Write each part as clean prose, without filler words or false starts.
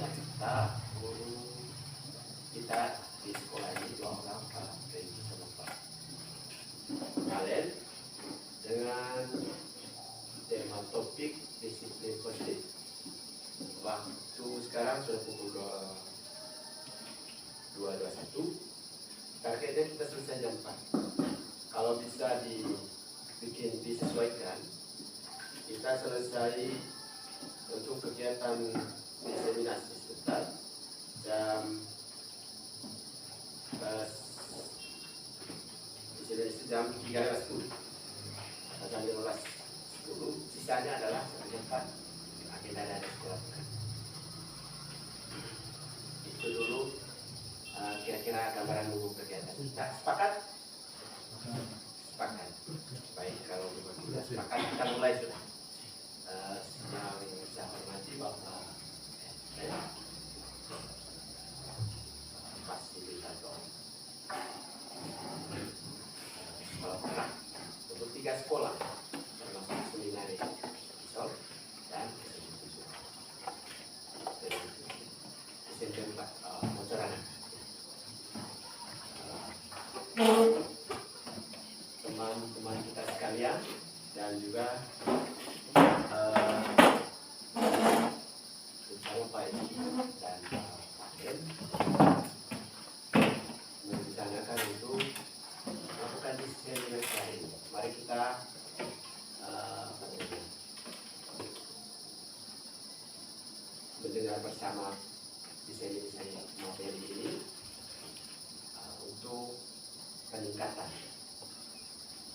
kita guru kita di sekolah ini 2 orang, Pak Regi sama Pak Kalen, dengan tema topik disiplin positif. Waktu sekarang sudah pukul 2.21. Targetnya kita selesai jam 4. Kalau bisa disesuaikan, kita selesai untuk kegiatan diseminasi sebentar jam jam 13.10 atau jam 15.10. Sisanya adalah jam 4 agenda dari sekolah. Itu dulu kira-kira gambaran umum kegiatan. Kita sepakat? Sepakat. Baik, kalau memang tidak sepakat, kita mulai sudah. Yang saya hormati Bapak fasilitator sekolah untuk 3 sekolah termasuk seminari Sol dan SMP 4 Mocorana. Teman-teman kita sekalian dan juga terutama Pak Edi dan Pak Den merencanakan untuk melakukan diseminasi hari ini. Mari kita mendengar bersama diseminasi materi ini untuk peningkatan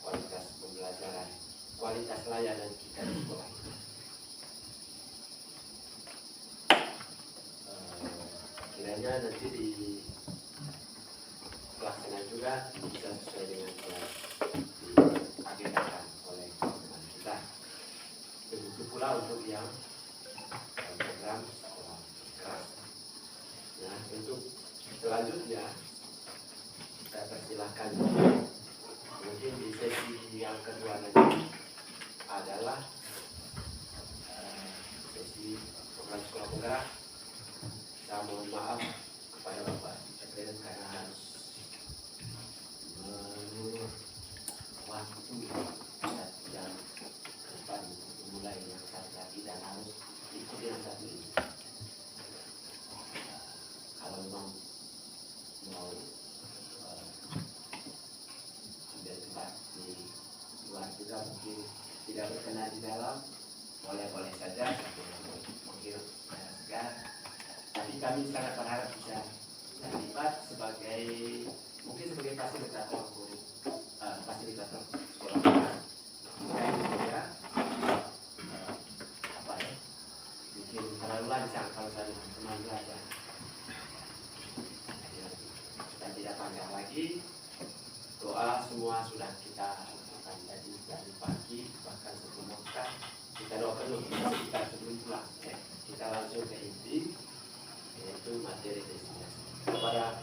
kualitas pembelajaran, kualitas layanan kita di sekolah ini. Kiranya nanti di pelaksanaan juga bisa sesuai dengan yang diagendakan oleh teman kita. Begitu pula untuk yang program sekolah keras. Nah, untuk selanjutnya saya persilahkan mungkin di sesi yang kedua nanti adalah sesi program sekolah penggerak. Saya mohon maaf kepada Bapak Sekretariat karena harus menurut waktu jam ke depan untuk memulai yang satu lagi dan harus ikuti yang satu ini. Kalau memang mau ambil tempat di luar juga mungkin tidak berkenan di dalam, boleh-boleh saja mungkin segar. Tapi kami sangat berharap bisa terlibat sebagai mungkin sebagai fasilitator guru, fasilitator sekolah. Juga apa ya? Mungkin terlalu lancang kalau saya teman belajar. Kita tidak panjang lagi. Doa semua sudah kita lakukan dari pagi bahkan sebelum makan. Kita doakan kita sebelum pulang. Kita langsung ke inti. Yaitu materi destinasi. Kepada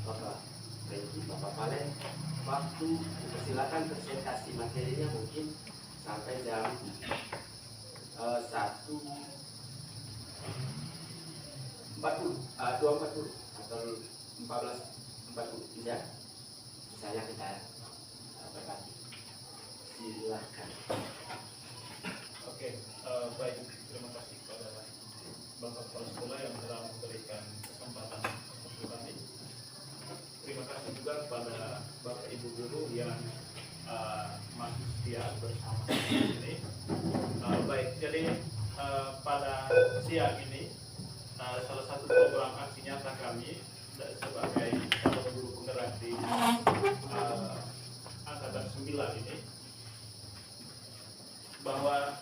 Bapak Regi, Bapak Malen, waktu silakan presentasi materinya mungkin sampai jam 2.40 atau 14.40 bisa. Misalnya kita berbagi. Silakan. Oke, baik, terima kasih kepada Bapak Kepala Sekolah yang telah memberikan kesempatan untuk kami. Terima kasih juga kepada Bapak Ibu Guru yang masih setia bersama ini. Baik, jadi pada siang ini salah satu program aksi nyata kami sebagai calon guru penggerak di angkatan 9 ini bahwa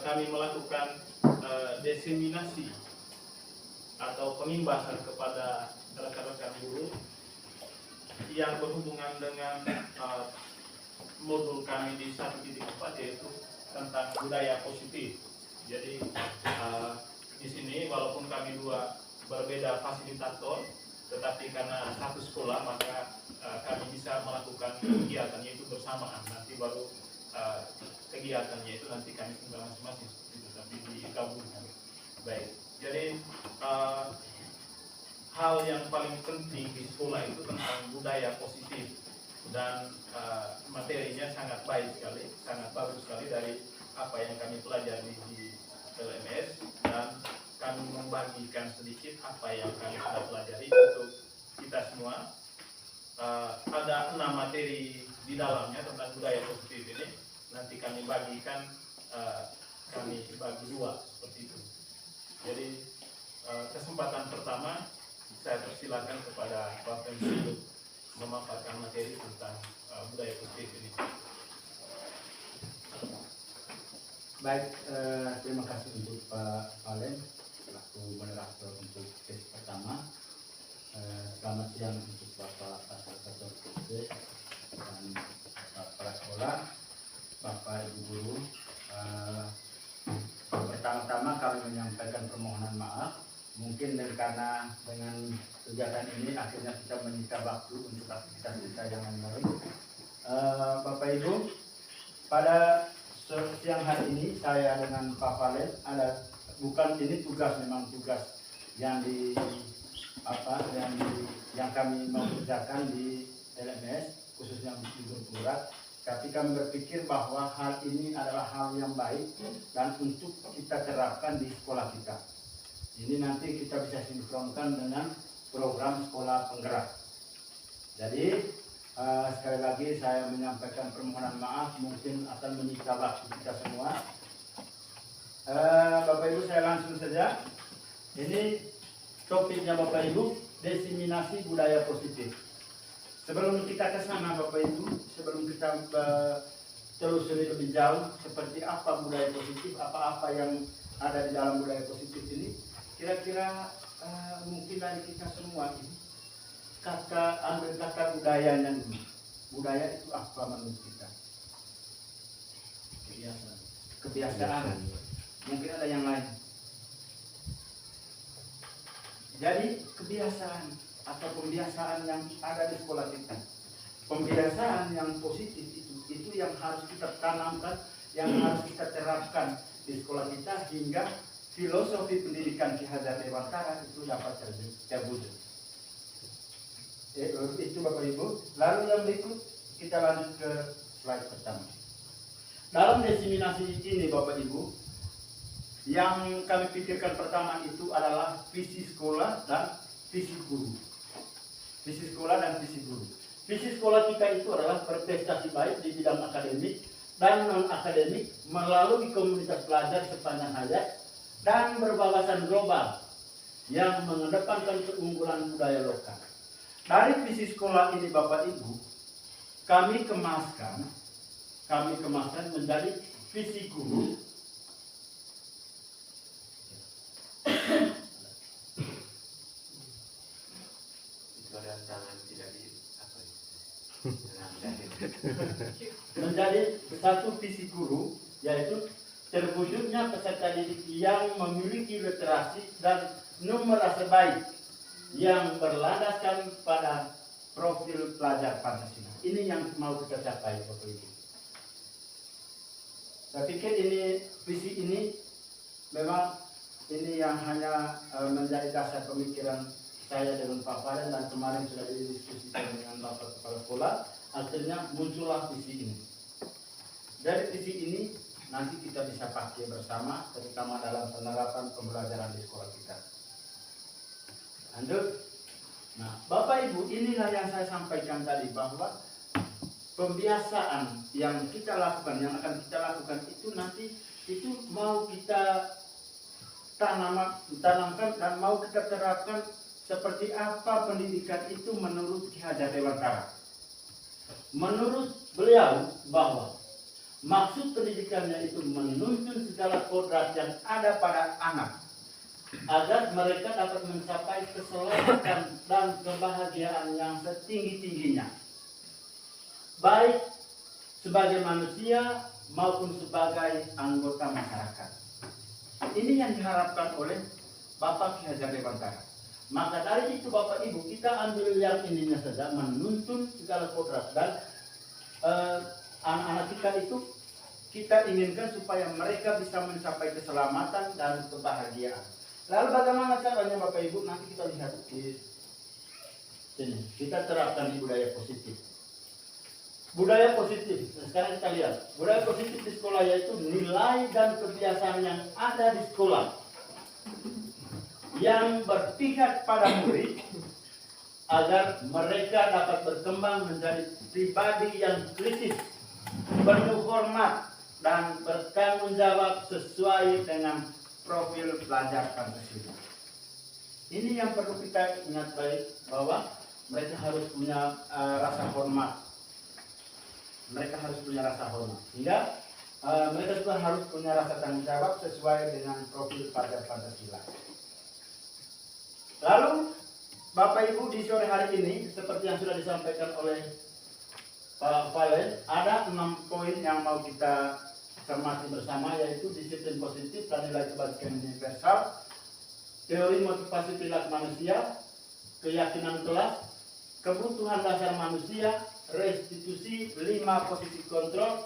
kami melakukan diseminasi atau pengimbasan kepada rekan-rekan guru yang berhubungan dengan modul kami di 1.4 yaitu tentang budaya positif. Jadi di sini walaupun kami dua berbeda fasilitator, tetapi karena satu sekolah maka kami bisa melakukan kegiatannya itu bersamaan. Nanti baru kegiatannya itu nanti kami tinggal masing-masing, tapi digabungkan. Baik. Jadi hal yang paling penting di sekolah itu tentang budaya positif, dan materinya sangat baik sekali, sangat bagus sekali dari apa yang kami pelajari di LMS, dan kami membagikan sedikit apa yang kami sudah pelajari untuk kita semua. Ada 6 materi di dalamnya tentang budaya positif ini. Nanti kami bagikan, kami bagi 2 seperti itu. Jadi kesempatan pertama saya persilakan kepada Pak Pensi untuk memaparkan materi tentang budaya positif ini. Baik, terima kasih untuk Pak Valen selaku moderator untuk kes pertama. Selamat siang untuk Bapak Fasilitator KUSP dan Bapak Kepala Sekolah, Bapak Ibu Guru. Pertama-tama kami menyampaikan permohonan maaf. Mungkin karena dengan kegiatan ini akhirnya kita menyita waktu untuk aktivitas kita yang lain. Bapak Ibu, pada siang hari ini saya dengan Pak Valen ada, bukan ini tugas, memang tugas yang yang kami mau kerjakan di LMS khususnya di Gunung. Tapi kami berpikir bahwa hal ini adalah hal yang baik dan untuk kita terapkan di sekolah kita. Ini nanti kita bisa sinkronkan dengan program sekolah penggerak. Jadi sekali lagi saya menyampaikan permohonan maaf, mungkin akan menyita waktu kita semua. Bapak Ibu, saya langsung saja. Ini topiknya Bapak Ibu, diseminasi budaya positif. Sebelum kita ke sana Bapak Ibu, sebelum kita telusuri lebih jauh seperti apa budaya positif, apa-apa yang ada di dalam budaya positif ini, kira-kira mungkin dari kita semua ini ambil kata budayanya dulu. Budaya itu apa menurut kita? Kebiasaan. Mungkin ada yang lain. Jadi kebiasaan atau pembiasaan yang ada di sekolah kita, pembiasaan yang positif itu yang harus kita tanamkan, yang harus kita terapkan di sekolah kita hingga filosofi pendidikan Ki Hajar Dewantara itu dapat terwujud. Itu Bapak Ibu. Lalu yang berikut kita lanjut ke slide pertama. Dalam diseminasi ini Bapak Ibu, yang kami pikirkan pertama itu adalah visi sekolah dan visi guru. Visi sekolah dan visi guru. Visi sekolah kita itu adalah berprestasi baik di bidang akademik dan non-akademik melalui komunitas pelajar sepanjang hayat dan berwawasan global yang mengedepankan keunggulan budaya lokal. Dari visi sekolah ini Bapak Ibu, kami kemaskan menjadi visi guru. Menjadi satu visi guru, yaitu terwujudnya peserta didik yang memiliki literasi dan numerasi baik yang berlandaskan pada profil pelajar Pancasila. Ini yang mau kita capai Bapak Ibu. Saya pikir ini visi ini memang ini yang hanya menjadi dasar pemikiran saya dengan Pak Valen, dan kemarin sudah didiskusikan dengan Bapak Kepala Sekolah. Akhirnya muncullah visi ini. Dari visi ini nanti kita bisa pakai bersama, terutama dalam penerapan pembelajaran di sekolah kita. Lanjut. Nah, Bapak Ibu, inilah yang saya sampaikan tadi, bahwa pembiasaan yang kita lakukan, yang akan kita lakukan itu nanti itu mau kita tanamkan dan mau kita terapkan seperti apa pendidikan itu menurut Ki Hajar Dewantara. Menurut beliau bahwa maksud pendidikannya itu menuntun segala kodrat yang ada pada anak agar mereka dapat mencapai keselamatan dan kebahagiaan yang setinggi-tingginya, baik sebagai manusia maupun sebagai anggota masyarakat. Ini yang diharapkan oleh Bapak Ki Hajar Dewantara. Maka dari itu Bapak Ibu, kita ambil yang ininya saja, menuntun segala kodrat, dan anak-anak kita itu kita inginkan supaya mereka bisa mencapai keselamatan dan kebahagiaan. Lalu bagaimana caranya Bapak Ibu? Nanti kita lihat di sini. Kita terapkan di budaya positif. Budaya positif. Sekarang kita lihat. Budaya positif di sekolah yaitu nilai dan kebiasaan yang ada di sekolah yang berpihak pada murid agar mereka dapat berkembang menjadi pribadi yang kritis, penuh hormat, dan bertanggung jawab sesuai dengan profil pelajar Pancasila. Ini yang perlu kita ingat baik, bahwa mereka harus punya rasa hormat. Mereka harus punya rasa hormat. Hingga mereka juga harus punya rasa tanggung jawab sesuai dengan profil pelajar Pancasila. Lalu Bapak Ibu, di sore hari ini seperti yang sudah disampaikan oleh Pak Valen, ada 6 poin yang mau kita cermati bersama, yaitu disiplin positif dan nilai kebajikan universal, teori motivasi perilaku manusia, keyakinan kelas, kebutuhan dasar manusia, restitusi 5 posisi kontrol,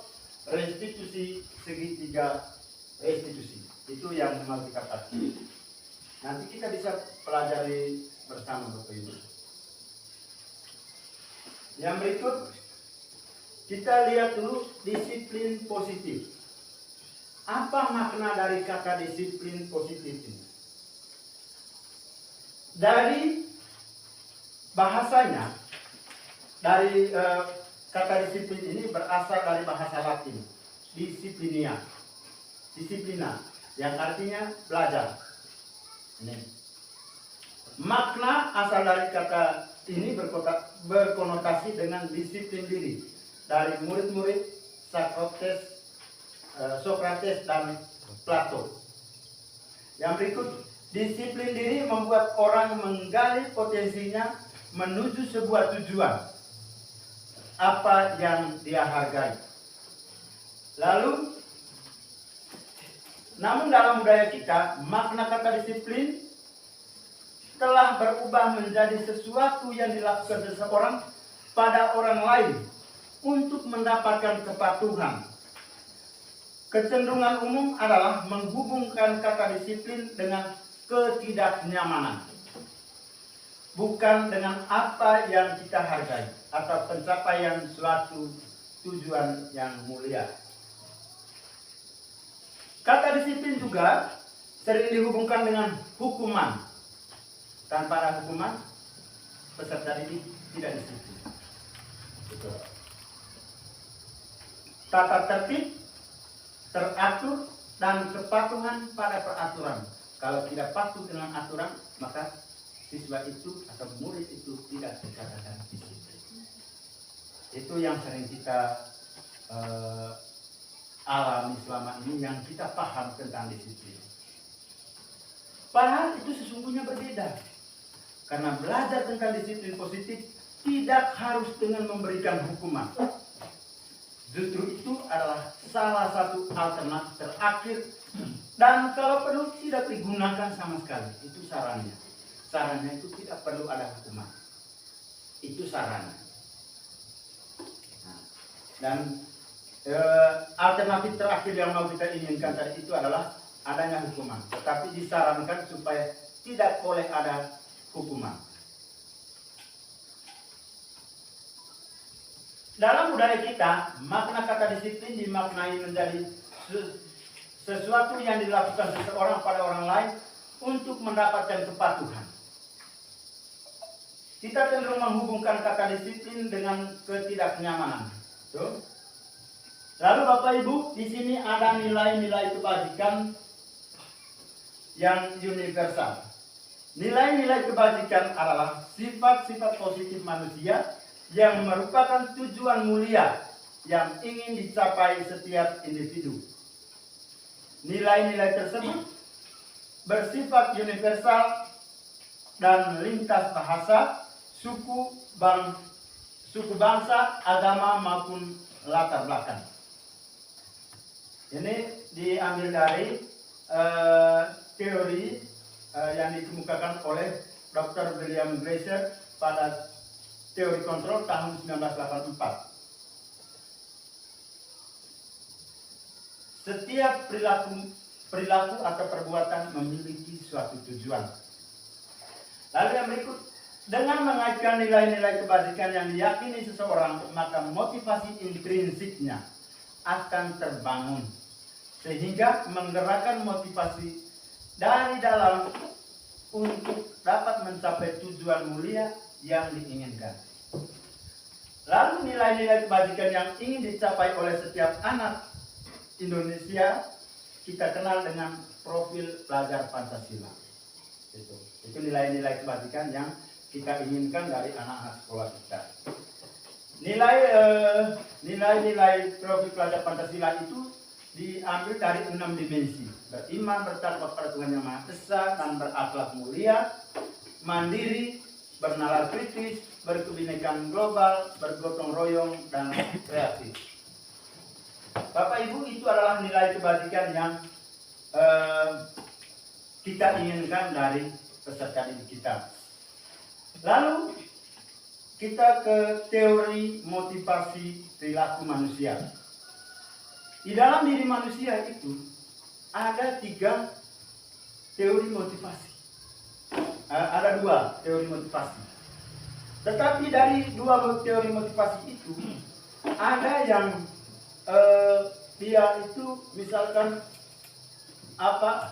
restitusi segitiga restitusi. Itu yang mau kita pahami. Nanti kita bisa pelajari bersama Bapak Ibu. Yang berikut kita lihat dulu disiplin positif. Apa makna dari kata disiplin positif ini? Dari bahasanya, dari kata disiplin ini berasal dari bahasa Latin, disiplina, yang artinya belajar. Ini. Makna asal dari kata ini berkonotasi dengan disiplin diri dari murid-murid Sokrates dan Plato. Yang berikut, disiplin diri membuat orang menggali potensinya menuju sebuah tujuan, apa yang dia hargai. Lalu, namun dalam budaya kita, makna kata disiplin telah berubah menjadi sesuatu yang dilakukan seseorang pada orang lain untuk mendapatkan kepatuhan. Kecenderungan umum adalah menghubungkan kata disiplin dengan ketidaknyamanan, bukan dengan apa yang kita hargai atau pencapaian suatu tujuan yang mulia. Kata disiplin juga sering dihubungkan dengan hukuman. Tanpa ada hukuman, peserta didik tidak disiplin. Betul. Tata tertib, teratur, dan kepatuhan pada peraturan. Kalau tidak patuh dengan aturan, maka siswa itu atau murid itu tidak dikatakan disiplin. Itu yang sering kita alami selama ini, yang kita paham tentang disiplin. Padahal itu sesungguhnya berbeda. Karena belajar tentang disiplin positif tidak harus dengan memberikan hukuman. Justru itu adalah salah satu alternatif terakhir, dan kalau perlu tidak digunakan sama sekali. Itu sarannya. Sarannya itu tidak perlu ada hukuman. Itu sarannya. Nah, dan alternatif terakhir yang mau kita inginkan tadi itu adalah adanya hukuman. Tetapi disarankan supaya tidak boleh ada hukuman. Dalam budaya kita, makna kata disiplin dimaknai menjadi sesuatu yang dilakukan seseorang pada orang lain untuk mendapatkan kepatuhan. Kita cenderung menghubungkan kata disiplin dengan ketidaknyamanan. Tuh. Lalu Bapak Ibu, di sini ada nilai-nilai kebajikan yang universal. Nilai-nilai kebajikan adalah sifat-sifat positif manusia yang merupakan tujuan mulia yang ingin dicapai setiap individu. Nilai-nilai tersebut bersifat universal dan lintas bahasa, suku, bangsa, agama maupun latar belakang. Ini diambil dari teori yang dikemukakan oleh Dr. William Glasser pada teori kontrol tahun 1984. Setiap perilaku perilaku atau perbuatan memiliki suatu tujuan. Lalu yang berikut, dengan mengaitkan nilai-nilai kebajikan yang diyakini seseorang, maka motivasi intrinsiknya akan terbangun, sehingga menggerakkan motivasi dari dalam untuk dapat mencapai tujuan mulia yang diinginkan. Lalu nilai-nilai kebajikan yang ingin dicapai oleh setiap anak Indonesia kita kenal dengan profil pelajar Pancasila. Itu nilai-nilai kebajikan yang kita inginkan dari anak-anak sekolah kita. Nilai-nilai profil pelajar Pancasila itu diambil dari 6 dimensi: beriman, bertakwa kepada Tuhan Yang Maha Esa, dan berakhlak mulia, mandiri, bernalar kritis, berkebinekaan global, bergotong royong, dan kreatif. Bapak Ibu, itu adalah nilai kebajikan yang kita inginkan dari peserta didik kita. Lalu kita ke teori motivasi perilaku manusia. Di dalam diri manusia itu ada 3 teori motivasi. Ada 2 teori motivasi. Tetapi dari 2 teori motivasi itu ada yang dia itu misalkan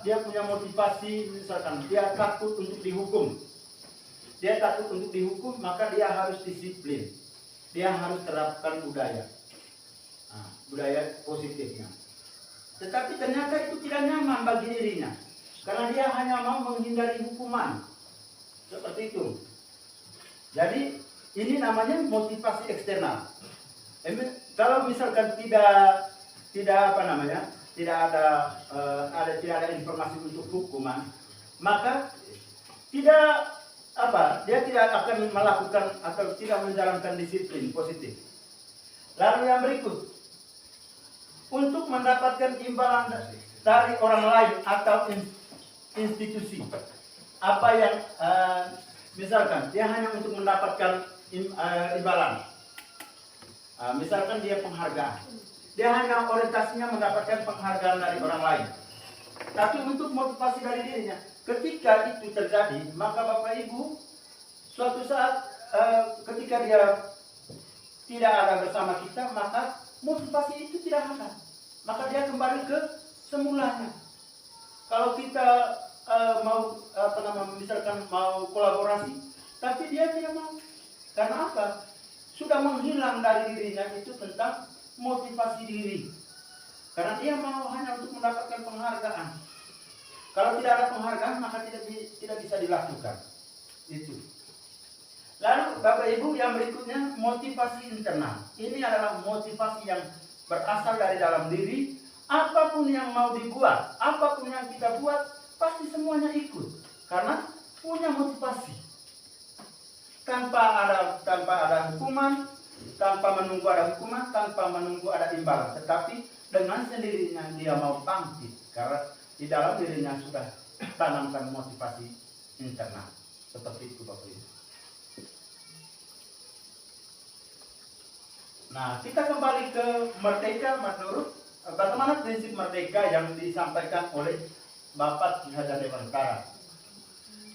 dia punya motivasi, misalkan dia takut untuk dihukum. Dia takut untuk dihukum, maka dia harus disiplin. Dia harus terapkan budaya. Budaya positifnya. Tetapi ternyata itu tidak nyaman bagi dirinya, karena dia hanya mau menghindari hukuman. Seperti itu. Jadi ini namanya motivasi eksternal. Kalau misalkan tidak ada informasi untuk hukuman, maka dia tidak akan melakukan atau tidak menjalankan disiplin positif. Lalu yang berikut, untuk mendapatkan imbalan dari orang lain atau institusi, apa yang misalkan dia hanya untuk mendapatkan imbalan, misalkan dia penghargaan, dia hanya orientasinya mendapatkan penghargaan dari orang lain. Tapi untuk motivasi dari dirinya, ketika itu terjadi, maka Bapak Ibu, suatu saat ketika dia tidak ada bersama kita, maka motivasi itu tidak ada. Maka dia kembali ke semulanya. Kalau kita misalkan mau kolaborasi, tapi dia tidak mau. Karena apa? Sudah menghilang dari dirinya itu tentang motivasi diri. Karena dia mau hanya untuk mendapatkan penghargaan. Kalau tidak ada penghargaan, maka tidak bisa dilakukan. Itu. Lalu Bapak Ibu, yang berikutnya motivasi internal. Ini adalah motivasi yang berasal dari dalam diri. Apapun yang mau dibuat, apapun yang kita buat, pasti semuanya ikut. Karena punya motivasi. Tanpa ada hukuman, tanpa menunggu ada hukuman, tanpa menunggu ada imbalan. Tetapi dengan sendirinya dia mau bangkit. Karena di dalam dirinya sudah tanamkan motivasi internal. Seperti itu Bapak Ibu. Nah, kita kembali ke merdeka menurut bagaimana prinsip merdeka yang disampaikan oleh Bapak Ki Hajar Dewantara.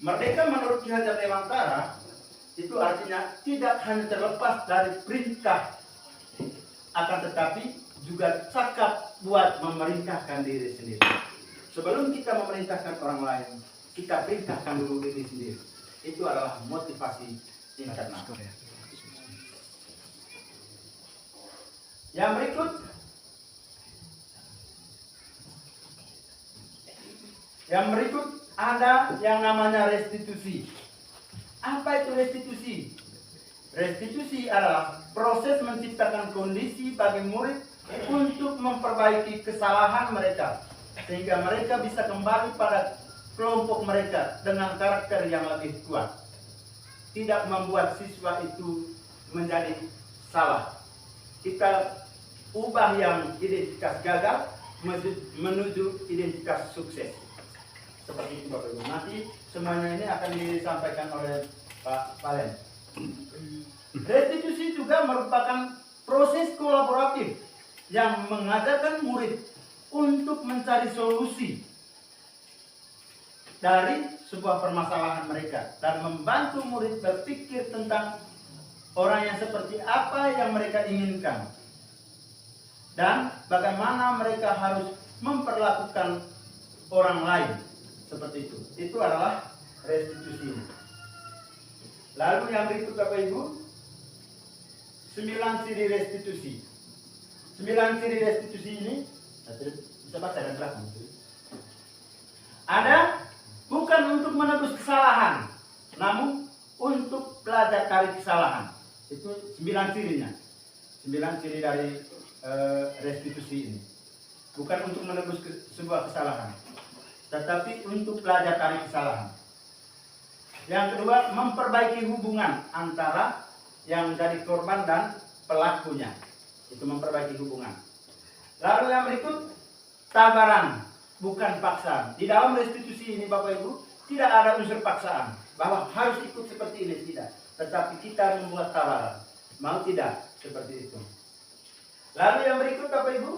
Merdeka menurut Ki Hajar Dewantara itu artinya tidak hanya terlepas dari perintah, akan tetapi juga cakap buat memerintahkan diri sendiri. Sebelum kita memerintahkan orang lain, kita perintahkan dulu diri sendiri. Itu adalah motivasi internal. Yang berikut, ada yang namanya restitusi. Apa itu restitusi? Restitusi adalah proses menciptakan kondisi bagi murid untuk memperbaiki kesalahan mereka, sehingga mereka bisa kembali pada kelompok mereka dengan karakter yang lebih kuat. Tidak membuat siswa itu menjadi salah. Kita ubah yang identitas gagal menuju identitas sukses. Seperti itu Bapak Ibu. Nanti semuanya ini akan disampaikan oleh Pak Palen. Restitusi juga merupakan proses kolaboratif yang mengajarkan murid untuk mencari solusi dari sebuah permasalahan mereka dan membantu murid berpikir tentang orang yang seperti apa yang mereka inginkan dan bagaimana mereka harus memperlakukan orang lain seperti itu. Itu adalah restitusi. Lalu yang berikut Bapak Ibu, 9 ciri restitusi. 9 ciri restitusi ini bisa baca dari belakang. Ada bukan untuk menebus kesalahan, namun untuk belajar dari kesalahan. Itu 9 cirinya. 9 ciri dari restitusi ini. Bukan untuk menebus sebuah kesalahan, tetapi untuk belajar dari kesalahan. Yang kedua, memperbaiki hubungan antara yang jadi korban dan pelakunya. Itu memperbaiki hubungan. Lalu yang berikut, tabaran, bukan paksaan. Di dalam restitusi ini Bapak Ibu, tidak ada unsur paksaan bahwa harus ikut seperti ini, tidak. Tetapi kita membuat tawaran. Mau tidak seperti itu. Lalu yang berikut Bapak Ibu,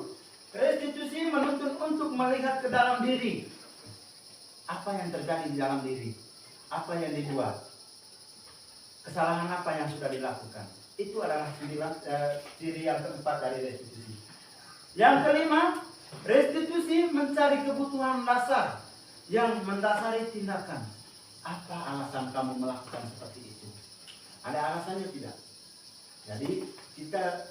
restitusi menuntut untuk melihat ke dalam diri. Apa yang terjadi di dalam diri? Apa yang dibuat? Kesalahan apa yang sudah dilakukan? Itu adalah ciri yang keempat dari restitusi. Yang kelima, restitusi mencari kebutuhan dasar yang mendasari tindakan. Apa alasan kamu melakukan seperti itu? Ada alasannya tidak? Jadi kita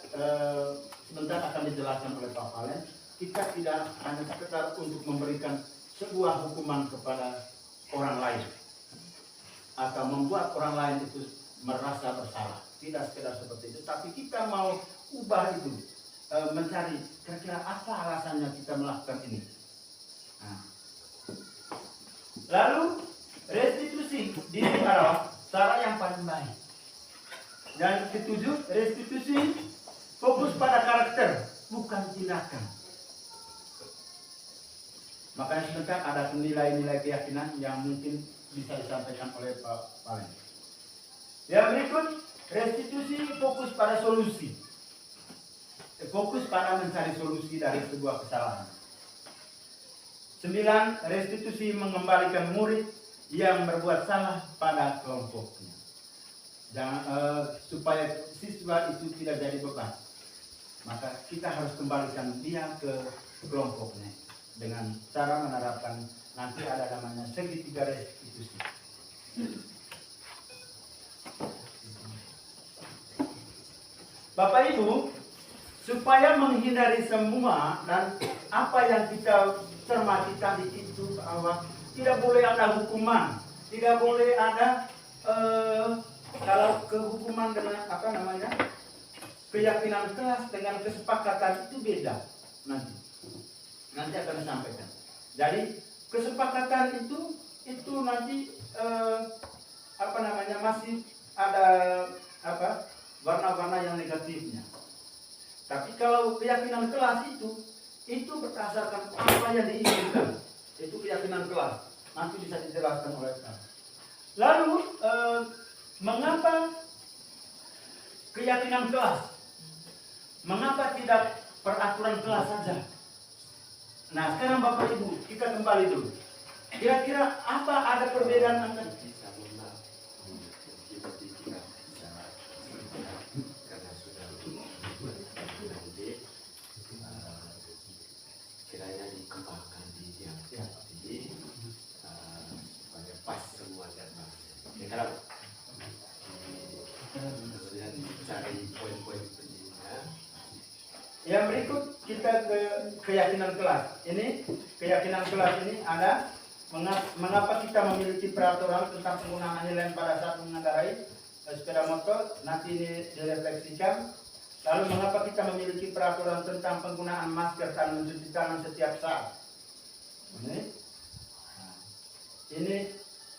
sebentar akan dijelaskan oleh Pak Valen. Kita tidak hanya sekedar untuk memberikan sebuah hukuman kepada orang lain atau membuat orang lain itu merasa bersalah. Tidak sekedar seperti itu, tapi kita mau ubah itu, mencari kira-kira apa alasannya kita melakukan ini. Nah. Lalu restitusi diri adalah cara yang paling baik. Yang ketujuh, restitusi fokus pada karakter, bukan tindakan. Makanya sebentar ada nilai-nilai keyakinan yang mungkin bisa disampaikan oleh Pak Valen. Yang berikut, restitusi fokus pada solusi. Fokus pada mencari solusi dari sebuah kesalahan. 9. Restitusi mengembalikan murid yang berbuat salah pada kelompoknya. Supaya siswa itu tidak jadi beban, maka kita harus kembalikan dia ke kelompoknya dengan cara menerapkan, nanti ada namanya segitiga restitusi. Bapak Ibu, supaya menghindari semua dan apa yang kita cermati tadi itu bahwa tidak boleh ada hukuman, tidak boleh ada kalau kehukuman dengan apa namanya keyakinan kelas dengan kesepakatan itu beda nanti akan disampaikan. Jadi kesepakatan itu nanti apa namanya masih ada apa warna-warna yang negatifnya. Tapi kalau keyakinan kelas itu berdasarkan apa yang diinginkan, itu keyakinan kelas. Nanti bisa dijelaskan oleh Pak. Lalu mengapa keyakinan kelas? Mengapa tidak peraturan kelas saja? Nah, sekarang Bapak Ibu, kita kembali dulu. Kira-kira apa ada perbedaan antara karena sudah nanti kiranya dikembangkan di yang tadi supaya pas semua data. Ya kalau kemudian cari poin-poin pentingnya. yang berikut kita ke keyakinan kelas. Ini keyakinan kelas ini ada mengapa kita memiliki peraturan tentang penggunaan helm pada saat mengendarai sepeda motor. Nanti ini direfleksikan. Lalu mengapa kita memiliki peraturan tentang penggunaan masker dan mencuci tangan setiap saat. Ini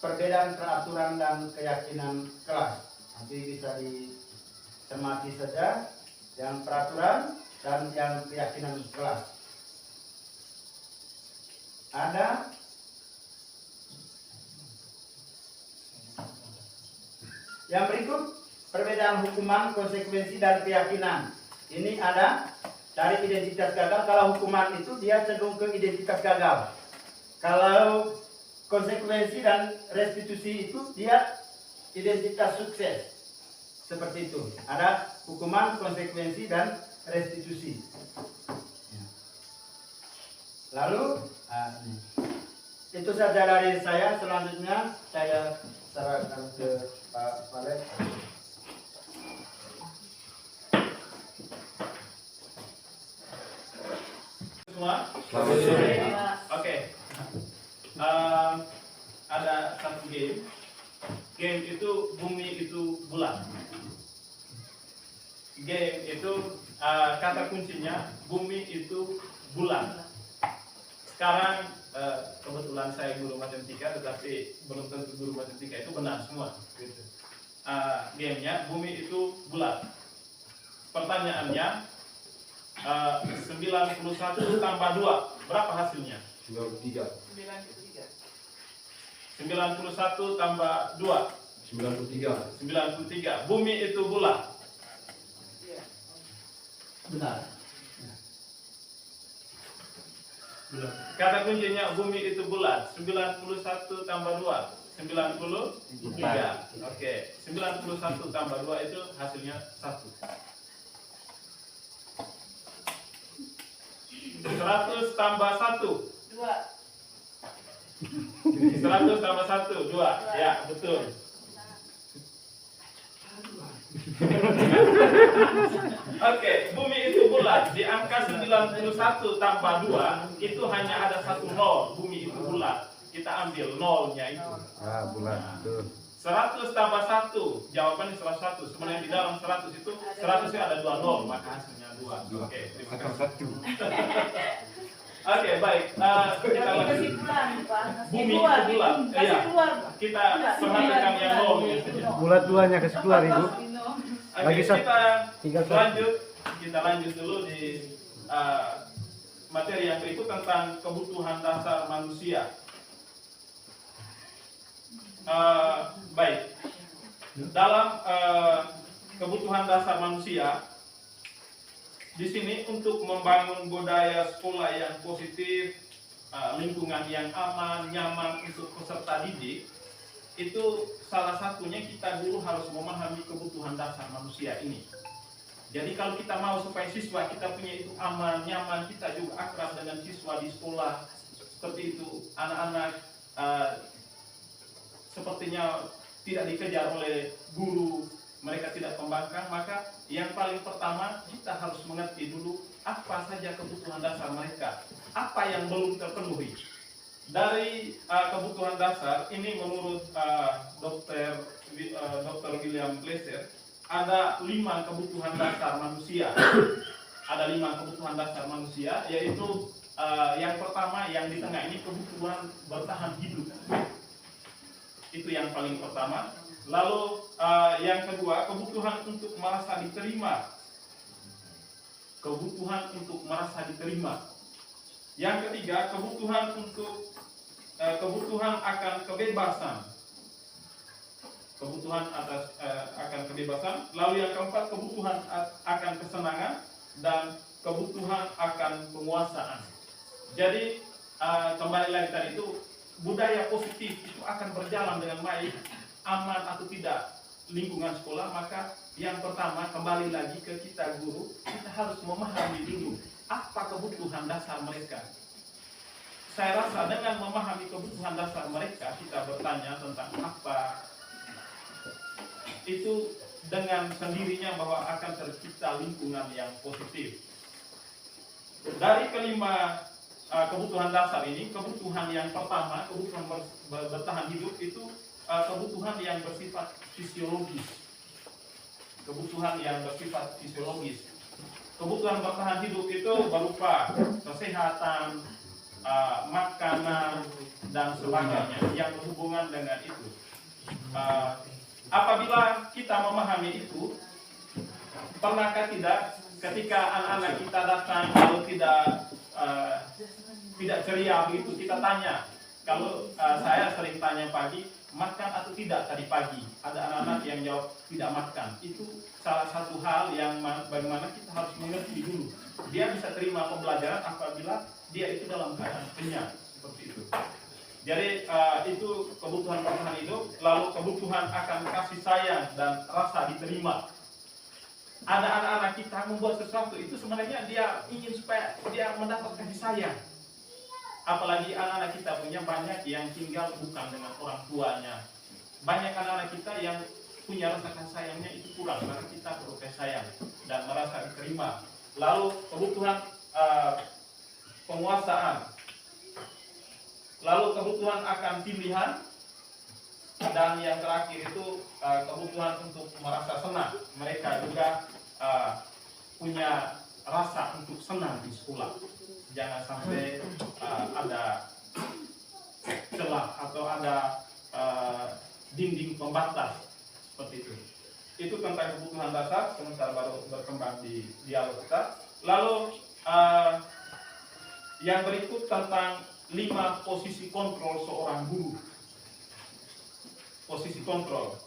perbedaan peraturan dan keyakinan kelas. Nanti bisa dicermati saja yang peraturan dan yang keyakinan kelas. Ada yang berikut perbedaan hukuman, konsekuensi dan keyakinan. Ini ada dari identitas gagal. Kalau hukuman itu dia cenderung ke identitas gagal. Kalau konsekuensi dan restitusi itu dia identitas sukses. Seperti itu. Ada hukuman, konsekuensi, dan restitusi. Lalu, itu saja dari saya. Selanjutnya saya serahkan ke Pak Malek. Semua? Oke. Ada satu game. Game itu bumi itu bulat. Game itu kata kuncinya bumi itu bulat. Sekarang kebetulan saya guru matematika, tetapi belum tentu guru matematika itu benar semua. Gitu. Gamenya bumi itu bulat. Pertanyaannya 91 tambah 2 berapa hasilnya? 93. 91 tambah 2 93. Bumi itu bulat. Benar. Kata kuncinya bumi itu bulat. 91 tambah 2 93. Oke, 91 tambah 2 itu hasilnya 1. 100 tambah 1 100 tambah 1 2. Ya, betul. Oke, bumi itu bulat. Di angka 91 tambah 2 itu hanya ada 1 nol. Bumi itu bulat. Kita ambil nolnya itu. Bulat. Betul. 100 tambah 1, jawabannya 101. Sebenarnya di dalam 100 itu 100 nya ada 2 nol, maka hasilnya 2. Oke, terima kasih. Oke, baik. Kita lanjut. Bumi itu bulat. Iya. Kita perhatikan yang nolnya saja. Bulat duanya kasih keluar Ibu. Oke, Lagi kita lanjut dulu di materi yang berikut tentang kebutuhan dasar manusia. Baik, dalam kebutuhan dasar manusia, di sini untuk membangun budaya sekolah yang positif, lingkungan yang aman, nyaman untuk peserta didik, itu salah satunya kita dulu harus memahami kebutuhan dasar manusia ini. Jadi kalau kita mau supaya siswa kita punya itu aman, nyaman, kita juga akrab dengan siswa di sekolah, seperti itu, anak-anak sepertinya tidak dikejar oleh guru, mereka tidak pembangkang, maka yang paling pertama kita harus mengerti dulu apa saja kebutuhan dasar mereka, apa yang belum terpenuhi. Dari kebutuhan dasar ini menurut Dr. William Glasser ada 5 kebutuhan dasar manusia. Ada 5 kebutuhan dasar manusia, yaitu yang pertama yang di tengah ini kebutuhan bertahan hidup. Itu yang paling pertama. Lalu yang kedua, kebutuhan untuk merasa diterima. Kebutuhan untuk merasa diterima. Yang ketiga, kebutuhan untuk kebutuhan akan kebebasan. Kebutuhan akan kebebasan. Lalu yang keempat, kebutuhan akan kesenangan dan kebutuhan akan penguasaan. Jadi kembali lagi tadi itu, budaya positif itu akan berjalan dengan baik, aman atau tidak lingkungan sekolah, maka yang pertama kembali lagi ke kita guru, kita harus memahami dulu apa kebutuhan dasar mereka. Saya rasa dengan memahami kebutuhan dasar mereka, kita bertanya tentang apa, itu dengan sendirinya bahwa akan tercipta lingkungan yang positif. Dari kelima kebutuhan dasar ini, kebutuhan yang pertama, kebutuhan bertahan hidup itu kebutuhan yang bersifat fisiologis. Kebutuhan yang bersifat fisiologis. Kebutuhan bertahan hidup itu berupa kesehatan, makanan, dan sebagainya yang berhubungan dengan itu. Apabila kita memahami itu, pernahkah tidak ketika anak-anak kita datang lalu tidak ceria begitu, kita tanya. Kalau saya sering tanya pagi, makan atau tidak tadi pagi? Ada anak-anak yang jawab tidak makan. Itu salah satu hal yang bagaimana kita harus mengerti dulu. Dia bisa terima pembelajaran apabila dia itu dalam keadaan kenyang, seperti itu. Jadi itu kebutuhan bertahan hidup, lalu kebutuhan akan kasih sayang dan rasa diterima. Ada anak-anak kita membuat sesuatu itu sebenarnya dia ingin supaya dia mendapat kasih sayang. Apalagi anak-anak kita punya banyak yang tinggal bukan dengan orang tuanya. Banyak anak-anak kita yang punya rasa kasih sayangnya itu kurang karena kita perlu kasih sayang dan merasa diterima. Lalu kebutuhan penguasaan, lalu kebutuhan akan pilihan, dan yang terakhir itu kebutuhan untuk merasa senang. Mereka juga punya rasa untuk senang di sekolah. Jangan sampai ada celah atau ada dinding pembatas seperti itu. Itu tentang kebutuhan dasar, sementara baru berkembang di dialog kita. Lalu yang berikut tentang 5 posisi kontrol seorang guru. Posisi kontrol.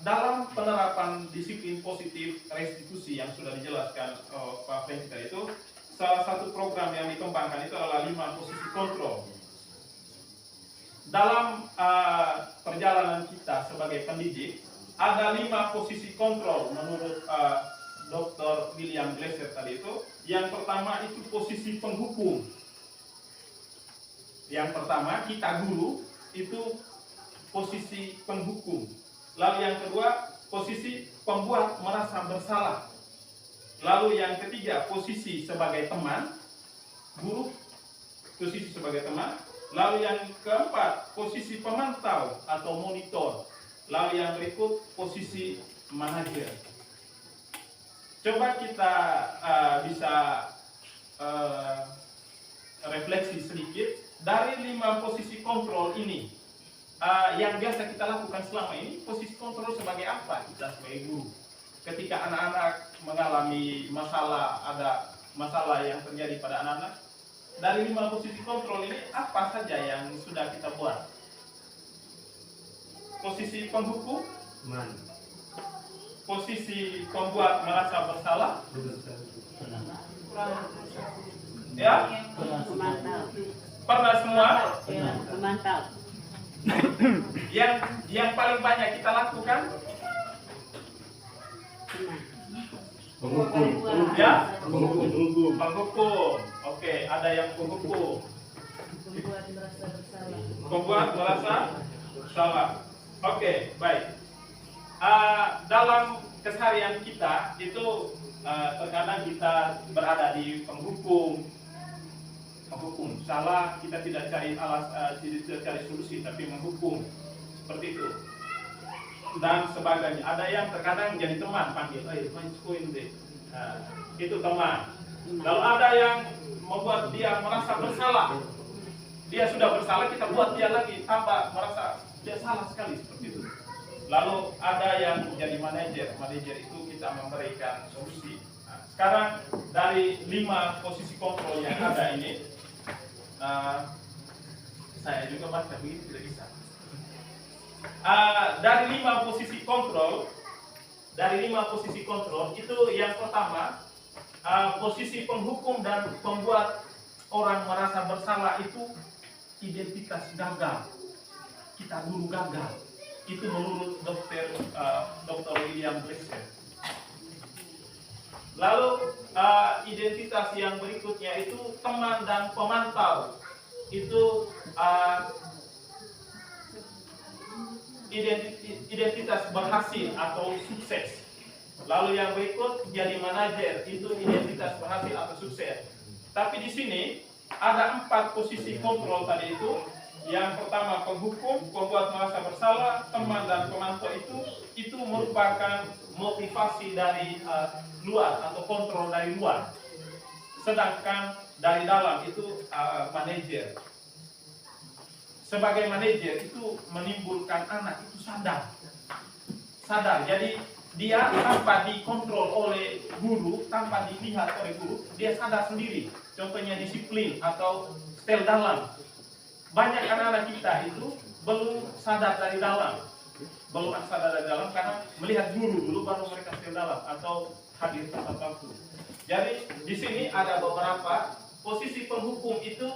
Dalam penerapan disiplin positif restitusi yang sudah dijelaskan Pak French itu, salah satu program yang dikembangkan itu adalah 5 posisi kontrol. Dalam perjalanan kita sebagai pendidik, ada 5 posisi kontrol menurut Dr. William Glasser tadi itu. Yang pertama itu posisi penghukum. Yang pertama, kita guru itu posisi penghukum. Lalu yang kedua, posisi pembuat merasa bersalah. Lalu yang ketiga, posisi sebagai teman, guru, posisi sebagai teman. Lalu yang keempat, posisi pemantau atau monitor. Lalu yang berikut, posisi manajer. Coba kita bisa refleksi sedikit dari 5 posisi kontrol ini. Yang biasa kita lakukan selama ini, posisi kontrol sebagai apa kita sebagai guru? Ketika anak-anak mengalami masalah, ada masalah yang terjadi pada anak-anak, dari 5 posisi kontrol ini apa saja yang sudah kita buat? Posisi penghukum, posisi pembuat merasa bersalah, ya, pernah semua. Memantau. Yang paling banyak kita lakukan, Penghukum. ya, penghukum. Oke, ada yang penghukum. Membuat merasa bersalah. Oke, baik. Dalam keseharian kita itu terkadang kita berada di penghukum salah, kita tidak cari tidak cari solusi tapi menghukum seperti itu dan sebagainya. Ada yang terkadang jadi teman, panggil, main koin deh, itu teman. Lalu ada yang membuat dia merasa bersalah, dia sudah bersalah, kita buat dia lagi tambah merasa dia salah sekali seperti itu. Lalu ada yang jadi manajer itu kita memberikan solusi. Sekarang dari 5 posisi kontrol yang ada ini, saya juga baca begitu tidak bisa. Dari 5 posisi kontrol, itu yang pertama, posisi penghukum dan pembuat orang merasa bersalah itu identitas gagal. Kita guru gagal. Itu menurut Dr. William Glasser. Lalu identitas yang berikutnya itu teman dan pemantau. Itu identitas berhasil atau sukses. Lalu yang berikut jadi manajer, itu identitas berhasil atau sukses. Tapi di sini ada 4 posisi kontrol tadi itu. Yang pertama penghukum, pembuat merasa bersalah, teman dan pemantau itu merupakan motivasi dari luar atau kontrol dari luar. Sedangkan dari dalam itu manajer. Sebagai manajer itu menimbulkan anak itu sadar. Jadi dia tanpa dikontrol oleh guru, tanpa dilihat oleh guru, dia sadar sendiri. Contohnya disiplin atau setel dalam. Banyak anak-anak kita itu belum sadar dari dalam, karena melihat guru dulu baru mereka setel dalam atau hadir tempat waktu. Jadi di sini ada beberapa posisi penghukum itu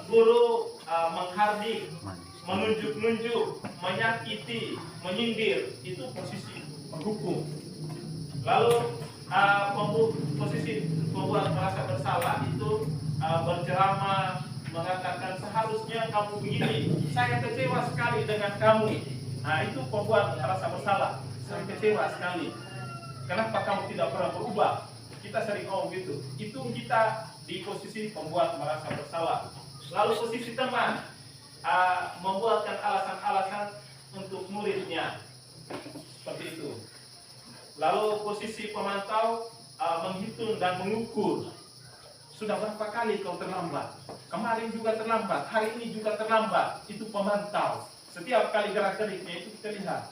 guru menghardik, menunjuk-nunjuk, menyakiti, menyindir, itu posisi menghukum. Lalu posisi membuat merasa bersalah itu berceramah, mengatakan seharusnya kamu begini, saya kecewa sekali dengan kamu. Nah, itu pembuat merasa bersalah. Saya kecewa sekali. Kenapa kamu tidak pernah berubah? Kita sering ngomong gitu. Itu kita di posisi pembuat merasa bersalah. Lalu posisi teman, membuatkan alasan-alasan untuk muridnya. Seperti itu. Lalu posisi pemantau, menghitung dan mengukur. Sudah berapa kali kau terlambat? Kemarin juga terlambat, hari ini juga terlambat. Itu pemantau. Setiap kali gerak-geriknya itu kita lihat.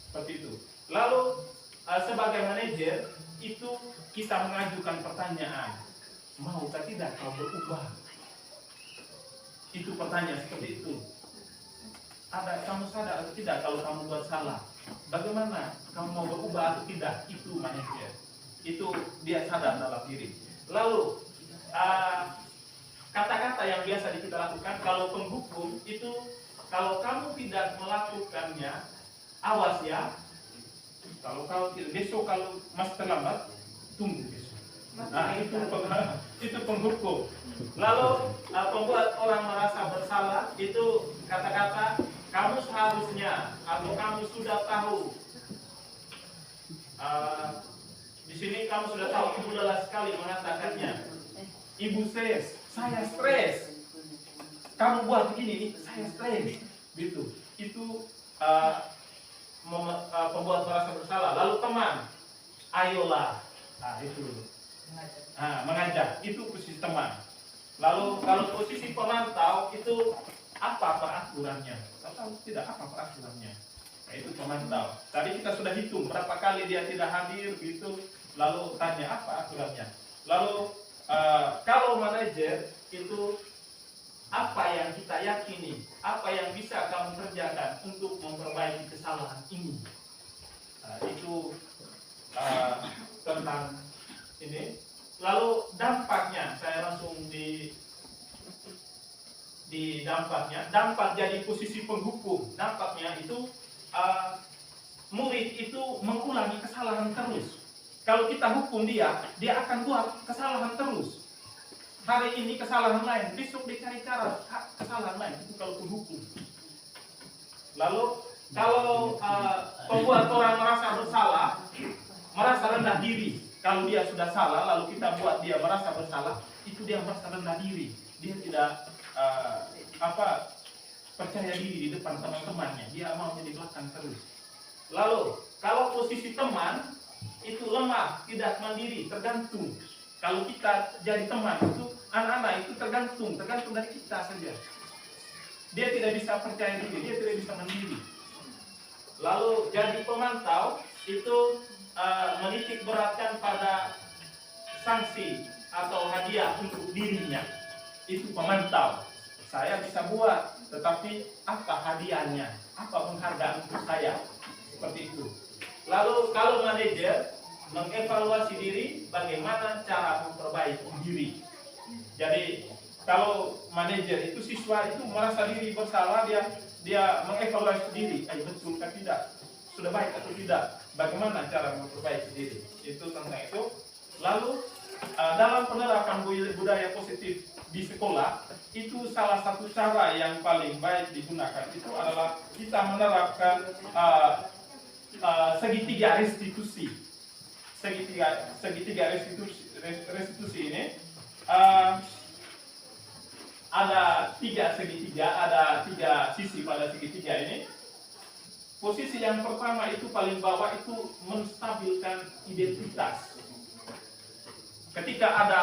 Seperti itu. Lalu sebagai manajer itu kita mengajukan pertanyaan. Maukah tidak kau berubah? Itu pertanyaan seperti itu. Kamu sadar atau tidak kalau kamu buat salah? Bagaimana kamu mau berubah atau tidak? Itu manajer. Itu dia sadar dalam diri. Lalu kata-kata yang biasa kita lakukan kalau penghukum itu, kalau kamu tidak melakukannya, awas ya. Kalau besok kalau masih terlambat, tunggu besok. Nah, itu penghukum. Lalu pembuat orang merasa bersalah itu kata-kata kamu seharusnya atau kamu sudah tahu. Di sini kamu sudah tahu, ibu lelah sekali mengatakannya. Ibu stres, saya stres. Kamu buat begini, saya stres. Gitu. Itu pembuat merasa bersalah. Lalu teman, ayolah. Nah, itu. Mengajak. Itu posisi teman. Lalu kalau posisi pemantau itu apa peraturannya? Tahu tidak apa peraturannya? Nah, itu pemantau. Tadi kita sudah hitung berapa kali dia tidak hadir, gitu. Lalu tanya apa aturannya? Lalu kalau manajer itu apa yang kita yakini, apa yang bisa kamu kerjakan untuk memperbaiki kesalahan ini? Itu tentang ini. Lalu dampaknya, saya langsung di dampaknya. Dampak jadi posisi penghukum. Dampaknya itu murid itu mengulangi kesalahan terus. Kalau kita hukum dia akan buat kesalahan terus. Hari ini kesalahan lain, besok dia cari cara kesalahan lain. Itu kalau penghukum. Lalu kalau pembuat orang merasa bersalah, merasa rendah diri. Kalau dia sudah salah, lalu kita buat dia merasa bersalah, itu dia merasa rendah diri. Dia tidak percaya diri di depan teman-temannya. Dia mau di belakang terus. Lalu kalau posisi teman itu lemah, tidak mandiri, tergantung. Kalau kita jadi teman itu, anak-anak itu tergantung dari kita saja. Dia tidak bisa percaya diri, dia tidak bisa mandiri. Lalu jadi pemantau itu menitik beratkan pada sanksi atau hadiah untuk dirinya. Itu pemantau. Saya bisa buat, tetapi apa hadiahnya? Apa penghargaan untuk saya? Seperti itu. Lalu kalau manajer mengevaluasi diri, bagaimana cara memperbaiki diri. Jadi kalau manajer itu, siswa itu merasa diri bersalah, dia mengevaluasi diri, betul atau tidak, sudah baik atau tidak, bagaimana cara memperbaiki diri. Itu tentang itu. Lalu dalam penerapan budaya positif di sekolah, itu salah satu cara yang paling baik digunakan itu adalah kita menerapkan segitiga restitusi. Segitiga restitusi ini ada tiga segitiga, ada tiga sisi pada segitiga ini. Posisi yang pertama itu paling bawah itu menstabilkan identitas. Ketika ada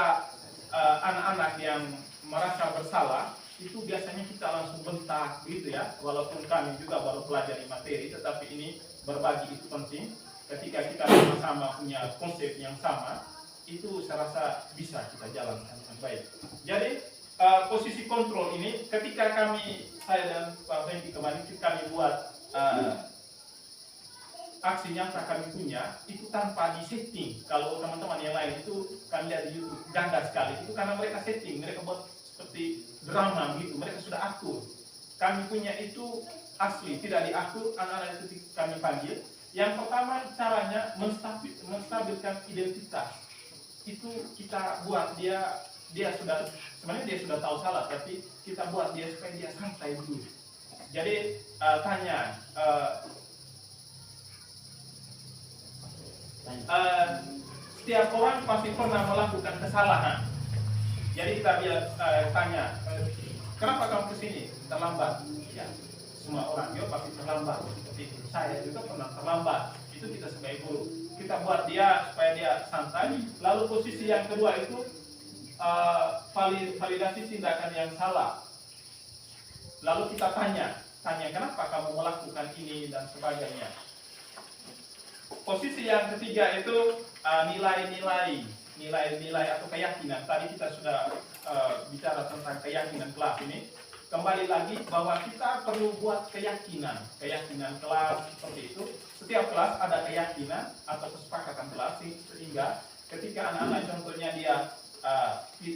anak-anak yang merasa bersalah, itu biasanya kita langsung bentak gitu ya. Walaupun kami juga baru pelajari materi, tetapi ini berbagi itu penting. Ketika kita sama-sama punya konsep yang sama, itu saya rasa bisa kita jalankan dengan baik. Jadi posisi kontrol ini, ketika saya dan Pak Fendy kemarin kami buat aksi nyata kami punya, itu tanpa di-setting. Kalau teman-teman yang lain itu kami lihat di YouTube, ganda sekali. Itu karena mereka setting, mereka buat seperti seperti drama gitu, mereka sudah akur. Kami punya itu asli, tidak diatur. Anak-anak itu kami panggil. Yang pertama caranya menstabilkan identitas. Itu kita buat dia sudah, sebenarnya dia sudah tahu salah, tapi kita buat dia supaya dia santai dulu. Jadi tanya, setiap orang pasti pernah melakukan kesalahan. Jadi kita tanya, kenapa kamu kesini terlambat? Ya, semua orang dia pasti terlambat. Seperti saya juga pernah terlambat. Itu kita sebagai guru. Kita buat dia supaya dia santai. Lalu posisi yang kedua itu validasi tindakan yang salah. Lalu kita tanya kenapa kamu melakukan ini dan sebagainya. Posisi yang ketiga itu nilai-nilai atau keyakinan. Tadi kita sudah bicara tentang keyakinan kelas ini. Kembali lagi bahwa kita perlu buat keyakinan kelas seperti itu. Setiap kelas ada keyakinan atau kesepakatan kelas, sehingga ketika anak-anak contohnya dia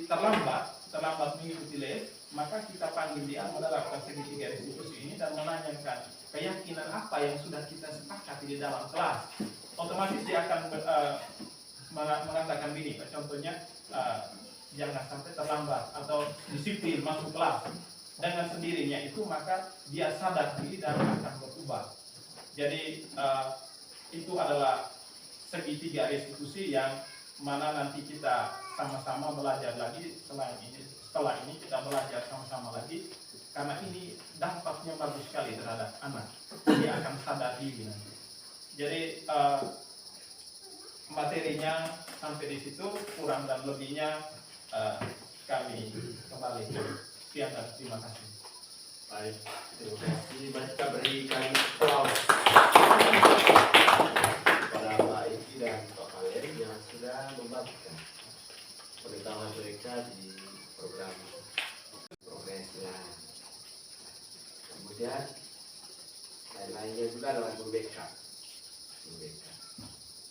terlambat mengikuti les, maka kita panggil dia menerapkan segitiga restitusi ini dan menanyakan keyakinan apa yang sudah kita sepakati di dalam kelas. Otomatis dia akan mengatakan begini, contohnya jangan sampai terlambat atau disiplin masuk kelas. Dengan sendirinya itu maka dia sadar diri dan akan berubah. Jadi itu adalah segitiga restitusi yang mana nanti kita sama-sama belajar lagi. Setelah ini kita belajar sama-sama lagi, karena ini dampaknya bagus sekali terhadap anak. Dia akan sadar diri nanti. Jadi materinya sampai di situ, kurang dan lebihnya kami kembali. Sekian dan terima kasih. Baik, terima kasih. Mari kita berikan aplaus kepada Pak Eki dan Pak Valeri yang sudah membagikan pengetahuan mereka di program progresnya. Kemudian lain-lainnya juga adalah guru BK.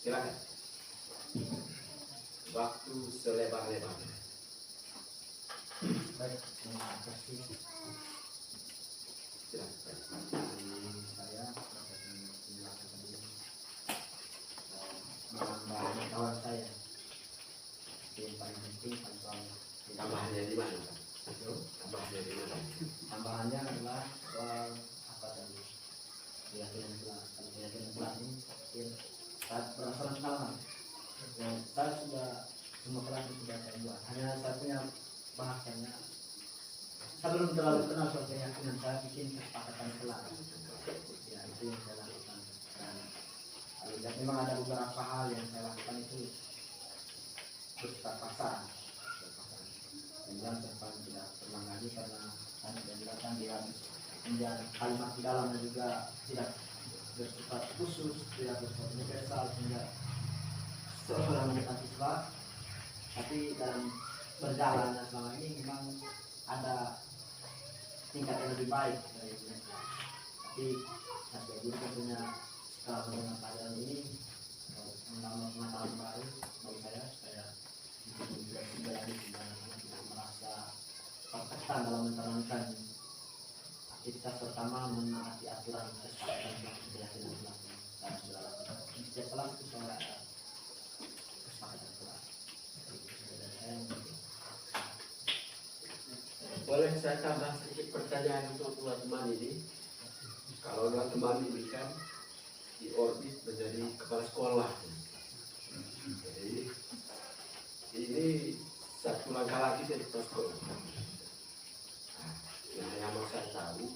Silakan. Waktu selebar-lebarnya. Baik, terima kasih. Silakan. Saya menjelaskan tadi menambah kawan saya. Yang paling penting soal Tambahannya di mana, Pak? Tambahannya di mana? tambahannya adalah soal apa tadi? Keyakinan kelas. Kalau keyakinan kelas ini saat berdasarkan pengalaman. Saya sudah semua kelas itu sudah saya buat. Hanya saya punya bahasanya. Saya belum terlalu kenal soal keyakinan, saya bikin kesepakatan kelas. Ya, itu yang saya lakukan. Dan memang ada beberapa hal yang saya lakukan itu bersifat paksa. Dan depan tidak pernah lagi karena tadi saya bilang dia kemudian kalimat di dalamnya juga tidak bersifat khusus, tidak bersifat universal, sehingga seorang mahasiswa, tapi dalam berjalannya selama ini memang ada tingkat yang lebih baik dari mereka. Tapi saya guru tentunya setelah mendengar pelajaran ini menambah pengetahuan baru bagi saya tidak lagi tidak merasa tertekan dalam menjalankan aktivitas pertama menaati aturan kesepakatan keyakinan kelas saya sudah lakukan. Setiap kelas itu saya ada kesepakatan kelas. Boleh saya tambah sedikit pertanyaan untuk teman-teman ini? Kalau teman-teman ini kan di orbit menjadi kepala sekolah. Jadi ini satu langkah lagi dari kepala sekolah. Nah, yang mau saya tahu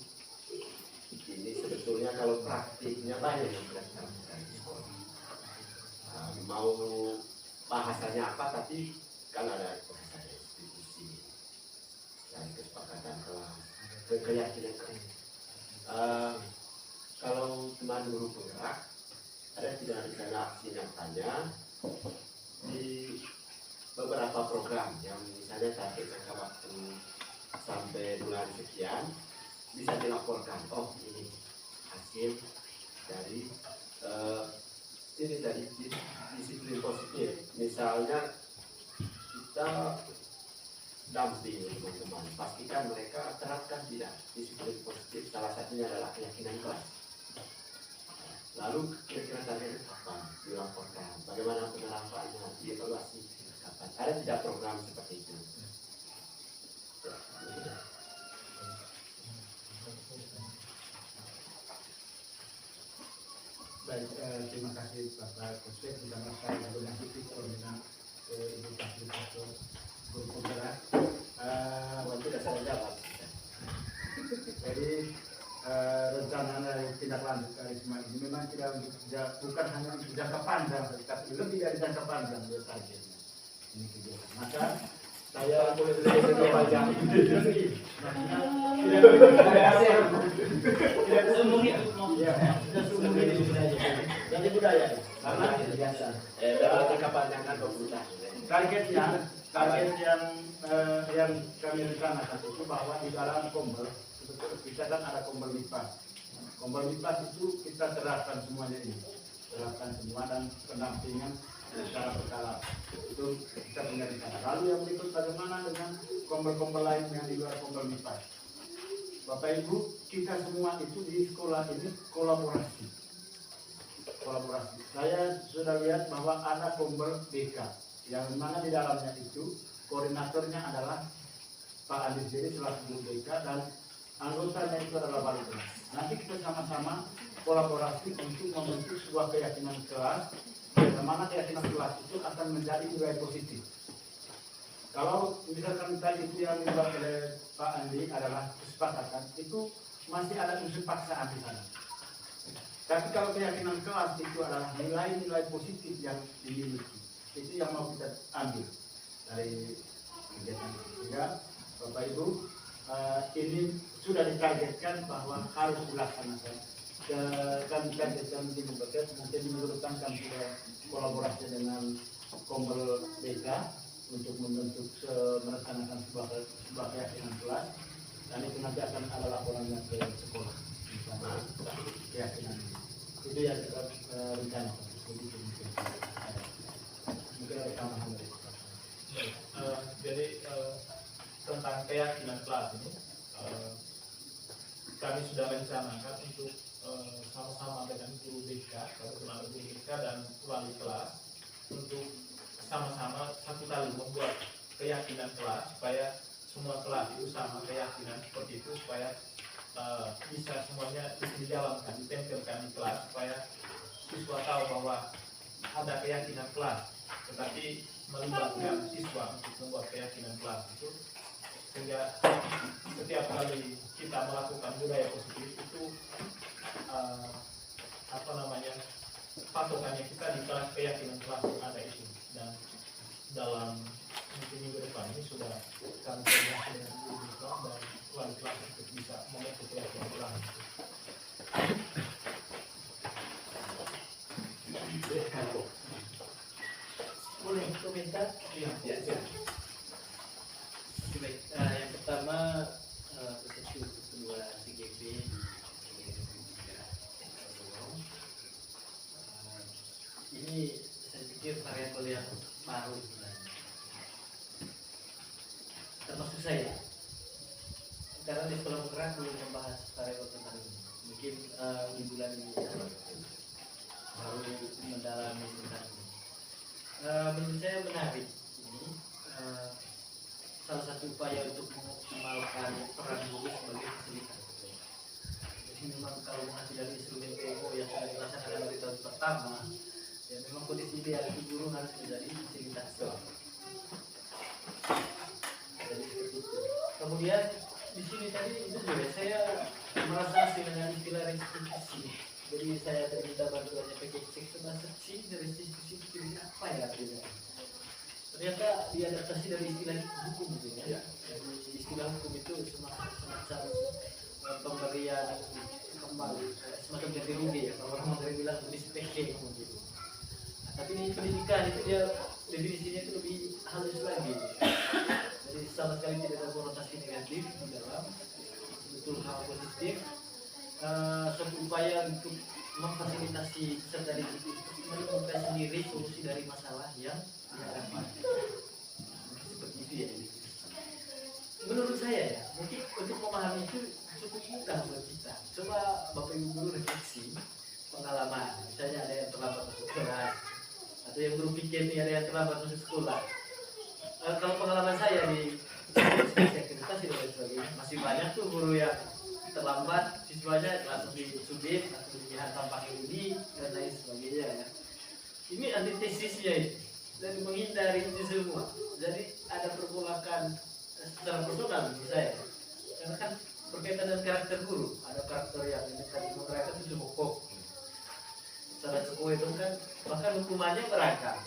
ini sebetulnya kalau praktiknya banyak yang belajar di sekolah. Mau bahasanya apa, tapi kan ada bahasanya institusi dan kesepakatan kelas, keyakinan kelas. Kalau teman guru penggerak, ada tidak rencana aksi nyatanya di beberapa program yang misalnya target jangka waktu sampai bulan sekian bisa dilaporkan. Oh, ini hasil dari ini dari disiplin positif. Misalnya kita dampingi teman-teman, pastikan mereka terapkan tidak disiplin positif. Salah satunya adalah keyakinan kelas. Lalu kira-kira target kapan dilaporkan, bagaimana penerapannya, dievaluasi kapan, ada tidak program seperti itu? Baik, terima kasih Bapak Kusip, bersama saya Guru Nasiti Koordinat Ibu Fasilitator Guru Penggerak. Tidak saya jawab. Jadi rencana dari tindak lanjut karisma ini memang tidak bukan hanya untuk jangka panjang, tapi lebih dari jangka panjang dari targetnya. Ini kegiatan. Maka saya boleh jangka panjang. Tidak seumur hidup, tidak seumur hidup jadi budaya. Karena biasa. Dalam jangka panjang kan pemerintah. Target yang kami rencanakan itu bahwa di dalam Kombel kita kan ada Kombel MIPAS. Kombel MIPAS itu kita terapkan semuanya ini, terapkan semua dan pendampingan secara berkala. Itu kita punya di sana. Lalu yang berikut bagaimana dengan Kombel-Kombel lain yang di luar Kombel MIPAS? Bapak Ibu, kita semua itu di sekolah ini kolaborasi. Saya sudah lihat bahwa ada Kombel BK yang mana di dalamnya itu koordinatornya adalah Pak Andi Jiri selaku guru BK dan anggotanya itu adalah wali kelas. Nanti kita sama-sama kolaborasi untuk membentuk sebuah keyakinan kelas, yang mana keyakinan kelas itu akan menjadi nilai positif. Kalau misalkan tadi itu yang dibuat oleh Pak Andi adalah kesepakatan, itu masih ada unsur paksaan di sana. Tapi kalau keyakinan kelas itu adalah nilai-nilai positif yang dimiliki, itu yang mau kita ambil dari kegiatan itu. Sehingga Bapak Ibu, ini sudah ditargetkan bahwa harus dilaksanakan. Kami targetkan di Bukit, mungkin minggu depan kami sudah kolaborasi dengan Kombel BK untuk membentuk melaksanakan sebuah keyakinan kelas, dan itu nanti akan ada laporannya ke sekolah misalnya keyakinan itu yang kita rencanakan. Mungkin ada tambahan dari jadi tentang keyakinan kelas ini kami sudah rencanakan untuk sama-sama dengan guru BK, kebetulan guru BK dan wali kelas untuk sama-sama satu kali membuat keyakinan kelas supaya semua kelas itu sama keyakinan seperti itu, supaya bisa semuanya dijalankan, ditempelkan di kelas supaya siswa tahu bahwa ada keyakinan kelas, tetapi melibatkan siswa untuk membuat keyakinan kelas itu, sehingga setiap kali kita melakukan budaya positif itu patokannya kita di kelas keyakinan kelas yang ada itu. Dan dalam minggu depan ini sudah kami koordinasi dengan guru kelas dan wali kelas untuk bisa membentuk keyakinan kelas. Boleh komentar? Ya. Baik, yang pertama persepsi untuk kedua CGP ini saya pikir variabel yang baru sebenarnya, termasuk saya, karena di sekolah bergerak belum membahas variabel tentang ini. Mungkin di bulan ini baru mendalami tentang ini. Menurut saya menarik ini. Salah satu upaya untuk mengoptimalkan peran guru sebagai fasilitator. Jadi memang kalau mengacu dari instrumen PO yang sudah dilaksanakan dari tahun pertama, ya memang kondisi ideal itu guru harus menjadi fasilitator. Jadi seperti itu. Kemudian di sini tadi itu juga saya merasa asing dengan istilah restitusi. Jadi saya minta bantuannya PKC restitusi itu apa ya artinya? Ternyata diadaptasi dari istilah hukum gitu ya. Jadi istilah hukum itu semacam pemberian kembali, semacam ganti rugi ya. Kalau orang mau bilang PK gitu. Nah, tapi di pendidikan itu dia definisinya itu lebih halus lagi. Jadi sama sekali tidak ada konotasi negatif di dalam, betul hal positif. Suatu upaya untuk memfasilitasi peserta didik itu menemukan sendiri solusi dari masalah yang dihadapi. Seperti itu ya. menurut saya ya, mungkin untuk memahami itu cukup mudah buat kita. Coba Bapak Ibu guru refleksi pengalaman, misalnya ada yang terlambat masuk kelas, atau yang berpikir nih ada yang terlambat masuk sekolah. Kalau pengalaman saya di akreditasi dan lain sebagainya, masih banyak tuh guru yang terlambat, siswanya langsung disubit, langsung dihantam pakai ini dan lain sebagainya ya. Ini antitesisnya itu, dan menghindari itu semua. Jadi ada pergolakan secara personal menurut saya, karena kan berkaitan dengan karakter guru. Ada karakter yang dekat dengan mereka itu cukup kok. Secara cukup itu kan bahkan hukumannya beragam.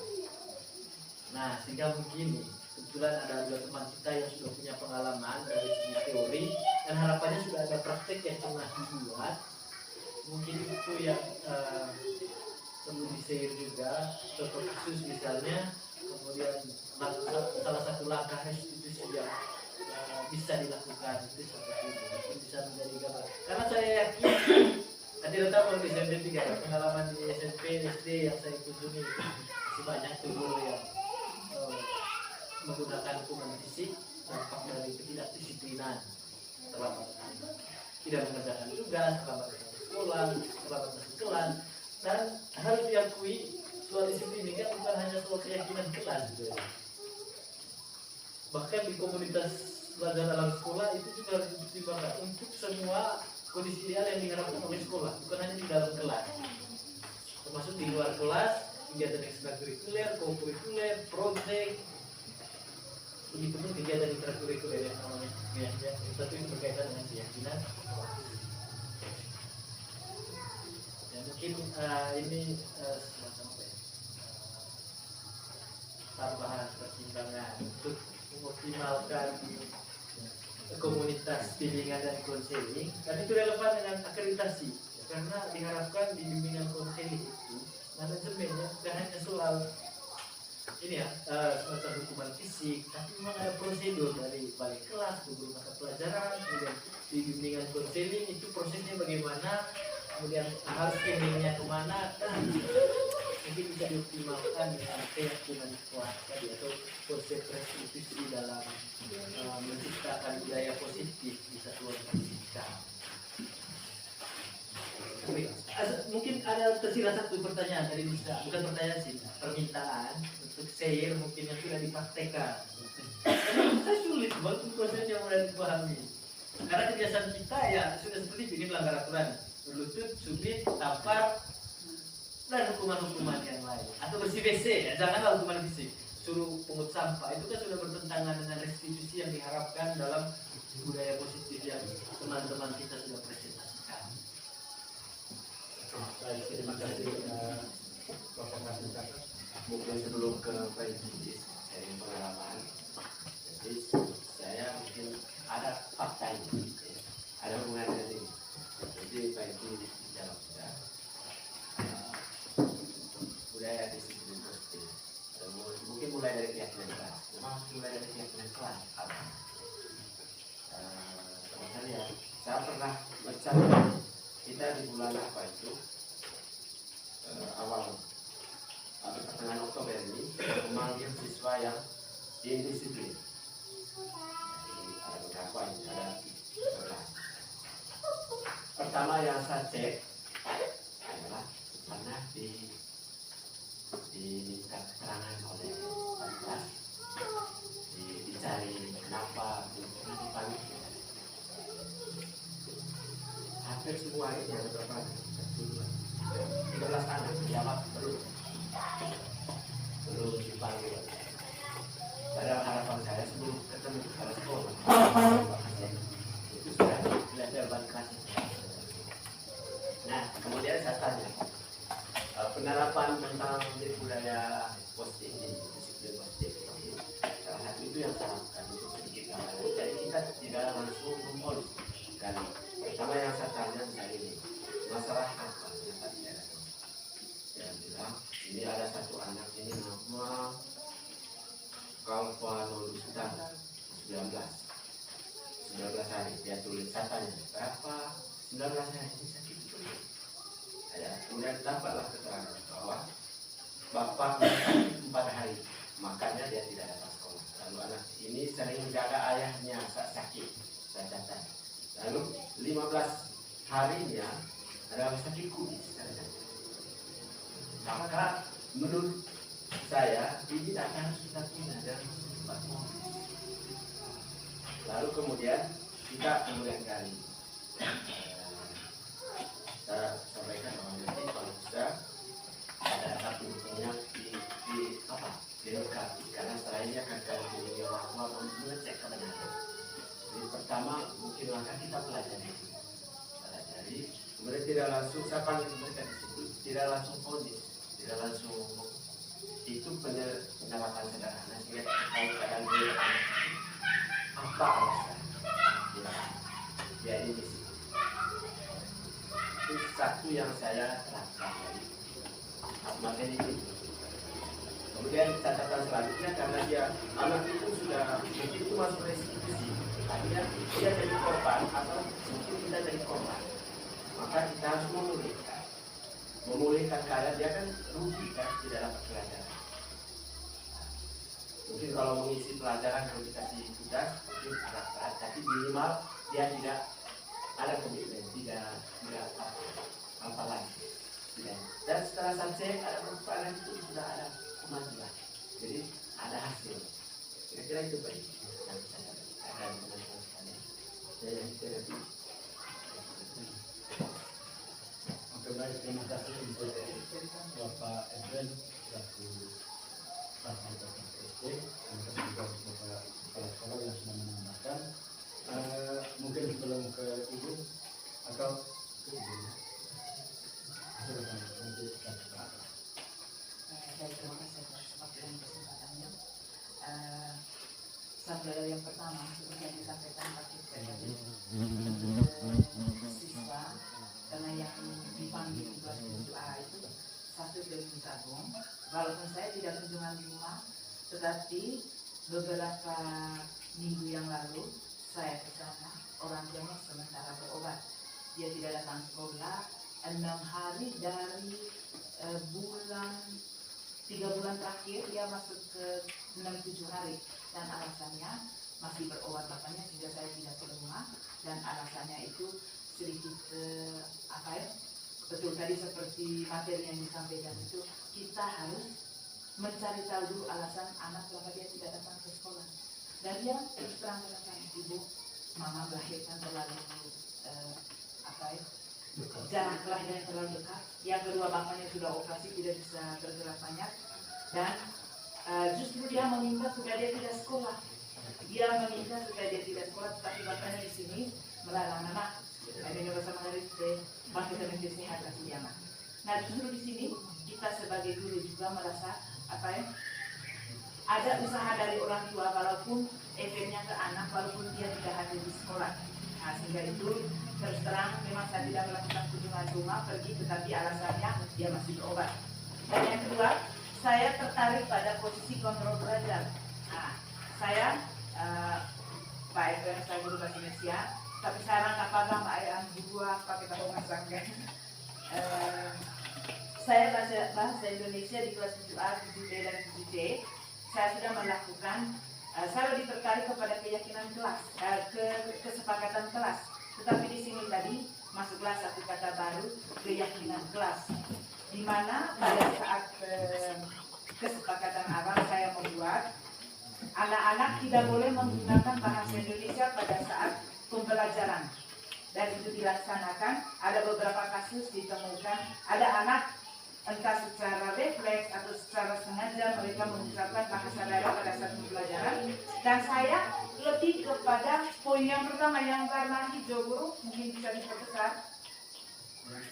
Nah sehingga begini, kebetulan ada dua teman kita yang sudah punya pengalaman dari segi teori dan harapannya sudah ada praktek yang pernah dibuat. Mungkin itu yang perlu di-share juga, contoh khusus misalnya, kemudian salah satu langkah restitusi yang bisa dilakukan itu seperti itu, bisa menjadi gambar. Karena saya yakin, tidak tahu kalau di SMP 3 pengalaman di SMP SD yang saya kunjungi masih banyak guru yang menggunakan hukuman fisik dampak dari ketidakdisiplinan, terlambat tidak mengerjakan tugas, terlambat datang ke sekolah, terlambat masuk kelas. Dan harus diakui soal disiplin ini kan bukan hanya soal keyakinan kelas gitu ya. Bahkan di komunitas belajar dalam sekolah itu juga harus dipertimbangkan untuk semua kondisi ideal yang diharapkan oleh sekolah, bukan hanya di dalam kelas, termasuk di luar kelas, kegiatan ekstrakurikuler, kokurikuler, proyek, begitu pun kegiatan ekstrakurikuler yang namanya keyakinan, tapi itu berkaitan dengan keyakinan. Mungkin ini semacam apa ya, tambahan pertimbangan untuk mengoptimalkan komunitas bimbingan dan konseling, dan itu relevan dengan akreditasi karena diharapkan di bimbingan konseling itu manajemennya bukan hanya soal ini ya semacam hukuman fisik, tapi memang ada prosedur dari balik kelas, guru mata pelajaran, kemudian di bimbingan konseling itu prosesnya bagaimana, kemudian harus endingnya kemana, kan mungkin bisa dioptimalkan dengan keyakinan kuat tadi atau konsep restitusi dalam menciptakan budaya positif di satuan pendidikan. Mungkin ada tersisa satu pertanyaan tadi, bisa bukan pertanyaan sih, permintaan untuk share mungkin yang sudah dipraktekkan. Saya sulit banget prosesnya mulai dipahami karena kebiasaan kita ya sudah seperti ini, melanggar aturan, berlutut, subit, tampar, dan hukuman-hukuman yang lain. Atau bersih WC, ya, janganlah hukuman fisik, suruh pungut sampah, itu kan sudah bertentangan dengan restitusi yang diharapkan dalam budaya positif yang teman-teman kita sudah presentasikan. Baik, terima kasih Bapak Kasih. Mungkin sebelum ke prejudice dari pengalaman, jadi saya mungkin ada fakta ini, ada hubungan dengan ini. Jadi prejudice dijawab ya. Budaya disiplin positif. Mungkin mulai dari keyakinan kelas. Memang mulai dari keyakinan kelas. Misalnya, saya pernah baca kita di bulan apa itu awal pertengahan Oktober ini memanggil siswa yang indisiplin. Jadi ada beberapa ini, ada 11. Pertama yang saya cek adalah pernah diminta keterangan oleh Bapak, dicari kenapa pernah dipanggil. Hampir semua ini yang berapa? 13 anak jawab belum dipanggil. Padahal harapan saya sebelum ketemu di sekolah itu sudah belajar balik kelas. Nah, kemudian saya tanya penerapan tentang budaya positif ini, disiplin positif ini, salah satu itu yang saya lakukan untuk sedikit gambaran. Jadi kita tidak langsung mempolis. Dan pertama yang saya tanya misalnya ini, masalah apa yang tadi saya tahu. Saya bilang ini ada satu anak ini nama Kalvanul Ustaz 19 hari, dia tulis, saya tanya berapa 19 hari ini sakit itu ya, kemudian dapatlah keterangan bahwa bapak 4 hari makanya dia tidak datang sekolah. Lalu anak ini sering menjaga ayahnya saat sakit, saya catat. Lalu 15 harinya adalah sakit kulit. Maka menurut saya ini akan kita punya dan cepat. Lalu kemudian kita kemudian kali saya sampaikan bahwa nanti kalau bisa ada satu punya di apa dilengkapi, karena setelah ini akan ke dunia waktu mengecek kebenaran. Jadi pertama mungkin langkah kita pelajari, kemudian tidak langsung saya panggil mereka disebut, tidak langsung vonis, tidak langsung itu penerapan sederhana sehingga kita tahu keadaan dia apa alasan dia ini itu satu yang saya terapkan dari materi itu. Kemudian catatan selanjutnya karena dia anak itu sudah begitu masuk restitusi, artinya dia jadi korban atau mungkin kita jadi korban, maka kita harus memulihkan keadaan dia kan rugi kan tidak dapat pelajaran. Mungkin kalau mengisi pelajaran kalau dikasih tugas mungkin agak berat, tapi minimal dia tidak ada komitmen, tidak apa lagi. Dan setelah selesai ada perubahan itu sudah ada kemajuan, jadi ada hasil. Kira-kira itu baik. Yang saya akan teman-teman sekalian. Oke, baik, terima kasih untuk Bapak Edwin selaku Fakultas SD. Terima kasih juga untuk kepala sekolah yang sudah menambahkan. Mungkin sebelum ke Ibu atau ke Ibu. Terima kasih atas waktu dan kesempatannya. Sampai yang pertama seperti yang disampaikan Pak Kipser tadi, siswa karena yang dipanggil buat doa itu satu dari Tabung. Walaupun saya tidak kunjungan di rumah, tetapi beberapa minggu yang lalu saya ke sana, orang tuanya sementara berobat. Dia tidak datang sekolah 6 hari dari bulan 3 bulan terakhir dia masuk ke 6-7 hari, dan alasannya masih berobat bapaknya sehingga saya tidak ke rumah, dan alasannya itu sedikit betul tadi seperti materi yang disampaikan itu, kita harus mencari tahu dulu alasan anak kenapa dia tidak datang ke sekolah. Dan dia terus terang katakan, Ibu, mama melahirkan terlalu jarak kelahiran terlalu dekat. Yang kedua bapaknya sudah operasi, tidak bisa bergerak banyak, dan justru dia meminta supaya dia tidak sekolah. Dia meminta supaya dia tidak sekolah, tetapi bapaknya di sini melarang anak. Ini bersama dari bangkit dan sehat kasih anak. Nah justru di sini kita sebagai guru juga merasa ada usaha dari orang tua walaupun efeknya ke anak, walaupun dia tidak hadir di sekolah. Nah, sehingga itu terus terang memang saya tidak melakukan kunjungan rumah pergi, tetapi alasannya dia masih berobat. Dan yang kedua, saya tertarik pada posisi kontrol belajar. Nah, saya Pak Efren, saya guru bahasa Indonesia, tapi sekarang apakah Pak Ayam juga pakai tahu masangkan. Saya bahasa Indonesia di kelas 7A, 7B, dan 7C. Saya sudah melakukan, saya lebih tertarik kepada keyakinan kelas, kesepakatan kelas. Tetapi di sini tadi masuklah satu kata baru, keyakinan kelas. Di mana pada saat kesepakatan awal saya membuat anak-anak tidak boleh menggunakan bahasa Indonesia pada saat pembelajaran. Dan itu dilaksanakan, ada beberapa kasus ditemukan, ada anak entah secara refleks atau secara sengaja mereka mengucapkan bahasa daerah pada saat pembelajaran. Dan saya lebih kepada poin yang pertama yang warna hijau guru, mungkin bisa diperbesar.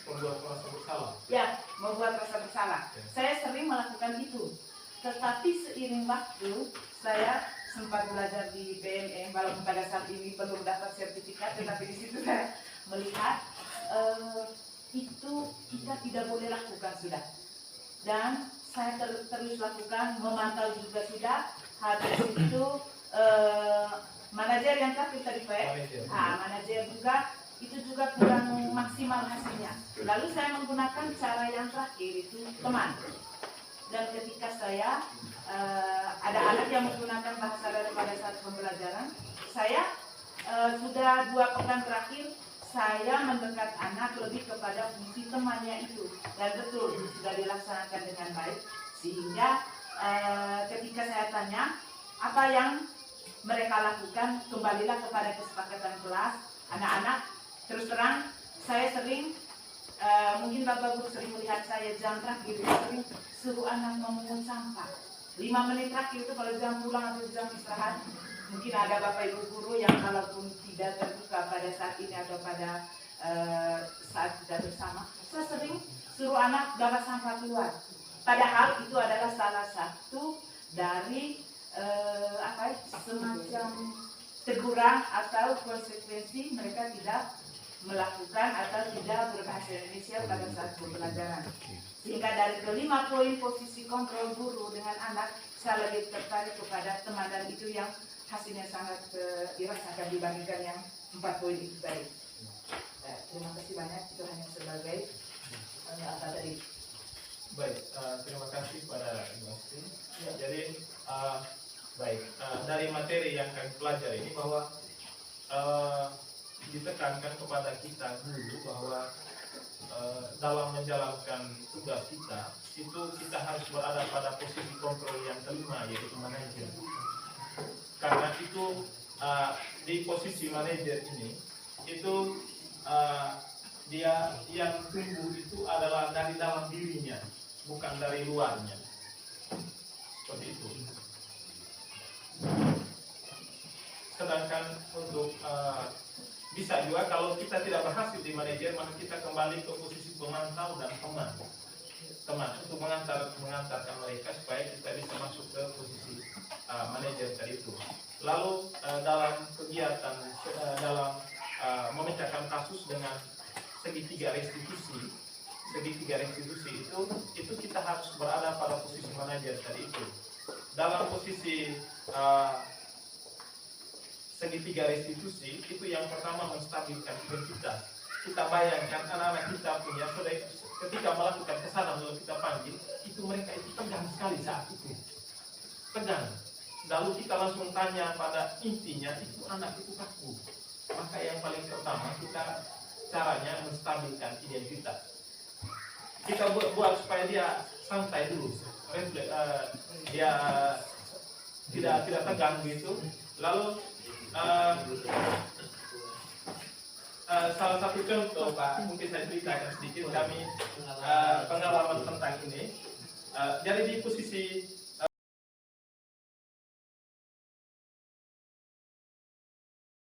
Membuat rasa bersalah. Ya, membuat rasa bersalah. Saya sering melakukan itu. Tetapi seiring waktu, saya sempat belajar di PMM, walaupun pada saat ini belum dapat sertifikat, tetapi di situ saya melihat itu kita tidak boleh lakukan sudah. Dan saya terus lakukan, memantau juga sudah. Habis itu manajer yang terakhir tadi Pak, manajer juga itu juga kurang maksimal hasilnya. Lalu saya menggunakan cara yang terakhir itu teman. dan ketika saya ada anak yang menggunakan bahasa daerah pada saat pembelajaran, saya sudah 2 pekan terakhir saya mendekat anak lebih kepada fungsi temannya itu, dan betul sudah dilaksanakan dengan baik, sehingga ketika saya tanya apa yang mereka lakukan, kembalilah kepada kesepakatan kelas. Anak-anak, terus terang saya sering mungkin Bapak Guru sering melihat saya jam terakhir itu sering suruh anak memungut sampah 5 menit terakhir itu kalau jam pulang atau jam istirahat. Mungkin ada Bapak Ibu Guru yang walaupun tidak terbuka pada saat ini atau pada saat kita bersama, saya sering suruh anak bawa sampah keluar. Padahal itu adalah salah satu dari semacam teguran atau konsekuensi mereka tidak melakukan atau tidak berbahasa Indonesia pada saat pembelajaran. Sehingga dari ke-5 poin posisi kontrol guru dengan anak, saya lebih tertarik kepada temanan itu yang hasilnya sangat dirasakan dibandingkan yang 4 poin itu tadi. Terima kasih banyak, itu hanya sebagai apa tadi. Baik, terima kasih pada Ibu Asti. Ya, jadi baik, dari materi yang kami pelajari ini bahwa ditekankan kepada kita dulu bahwa dalam menjalankan tugas kita itu kita harus berada pada posisi kontrol yang kelima, yaitu manajer. Karena itu di posisi manajer ini itu dia yang tumbuh itu adalah dari dalam dirinya, bukan dari luarnya. Seperti itu. Sedangkan untuk bisa juga kalau kita tidak berhasil di manajer, maka kita kembali ke posisi pemantau dan teman untuk mengantarkan mereka supaya kita bisa masuk ke posisi manajer tadi itu. Lalu dalam kegiatan dalam memecahkan kasus dengan segitiga restitusi itu kita harus berada pada posisi manajer tadi itu. Dalam posisi segitiga restitusi itu yang pertama menstabilkan identitas. Kita bayangkan anak-anak kita punya ketika melakukan kesalahan lalu kita panggil, itu mereka itu tegang sekali saat itu, tegang. Lalu kita langsung tanya pada intinya itu anak itu kaku. Maka yang paling pertama kita caranya menstabilkan identitas. Kita buat supaya dia santai dulu, dia tidak tegang gitu. Lalu salah satu contoh Pak, mungkin saya ceritakan sedikit kami pengalaman tentang ini. Jadi di posisi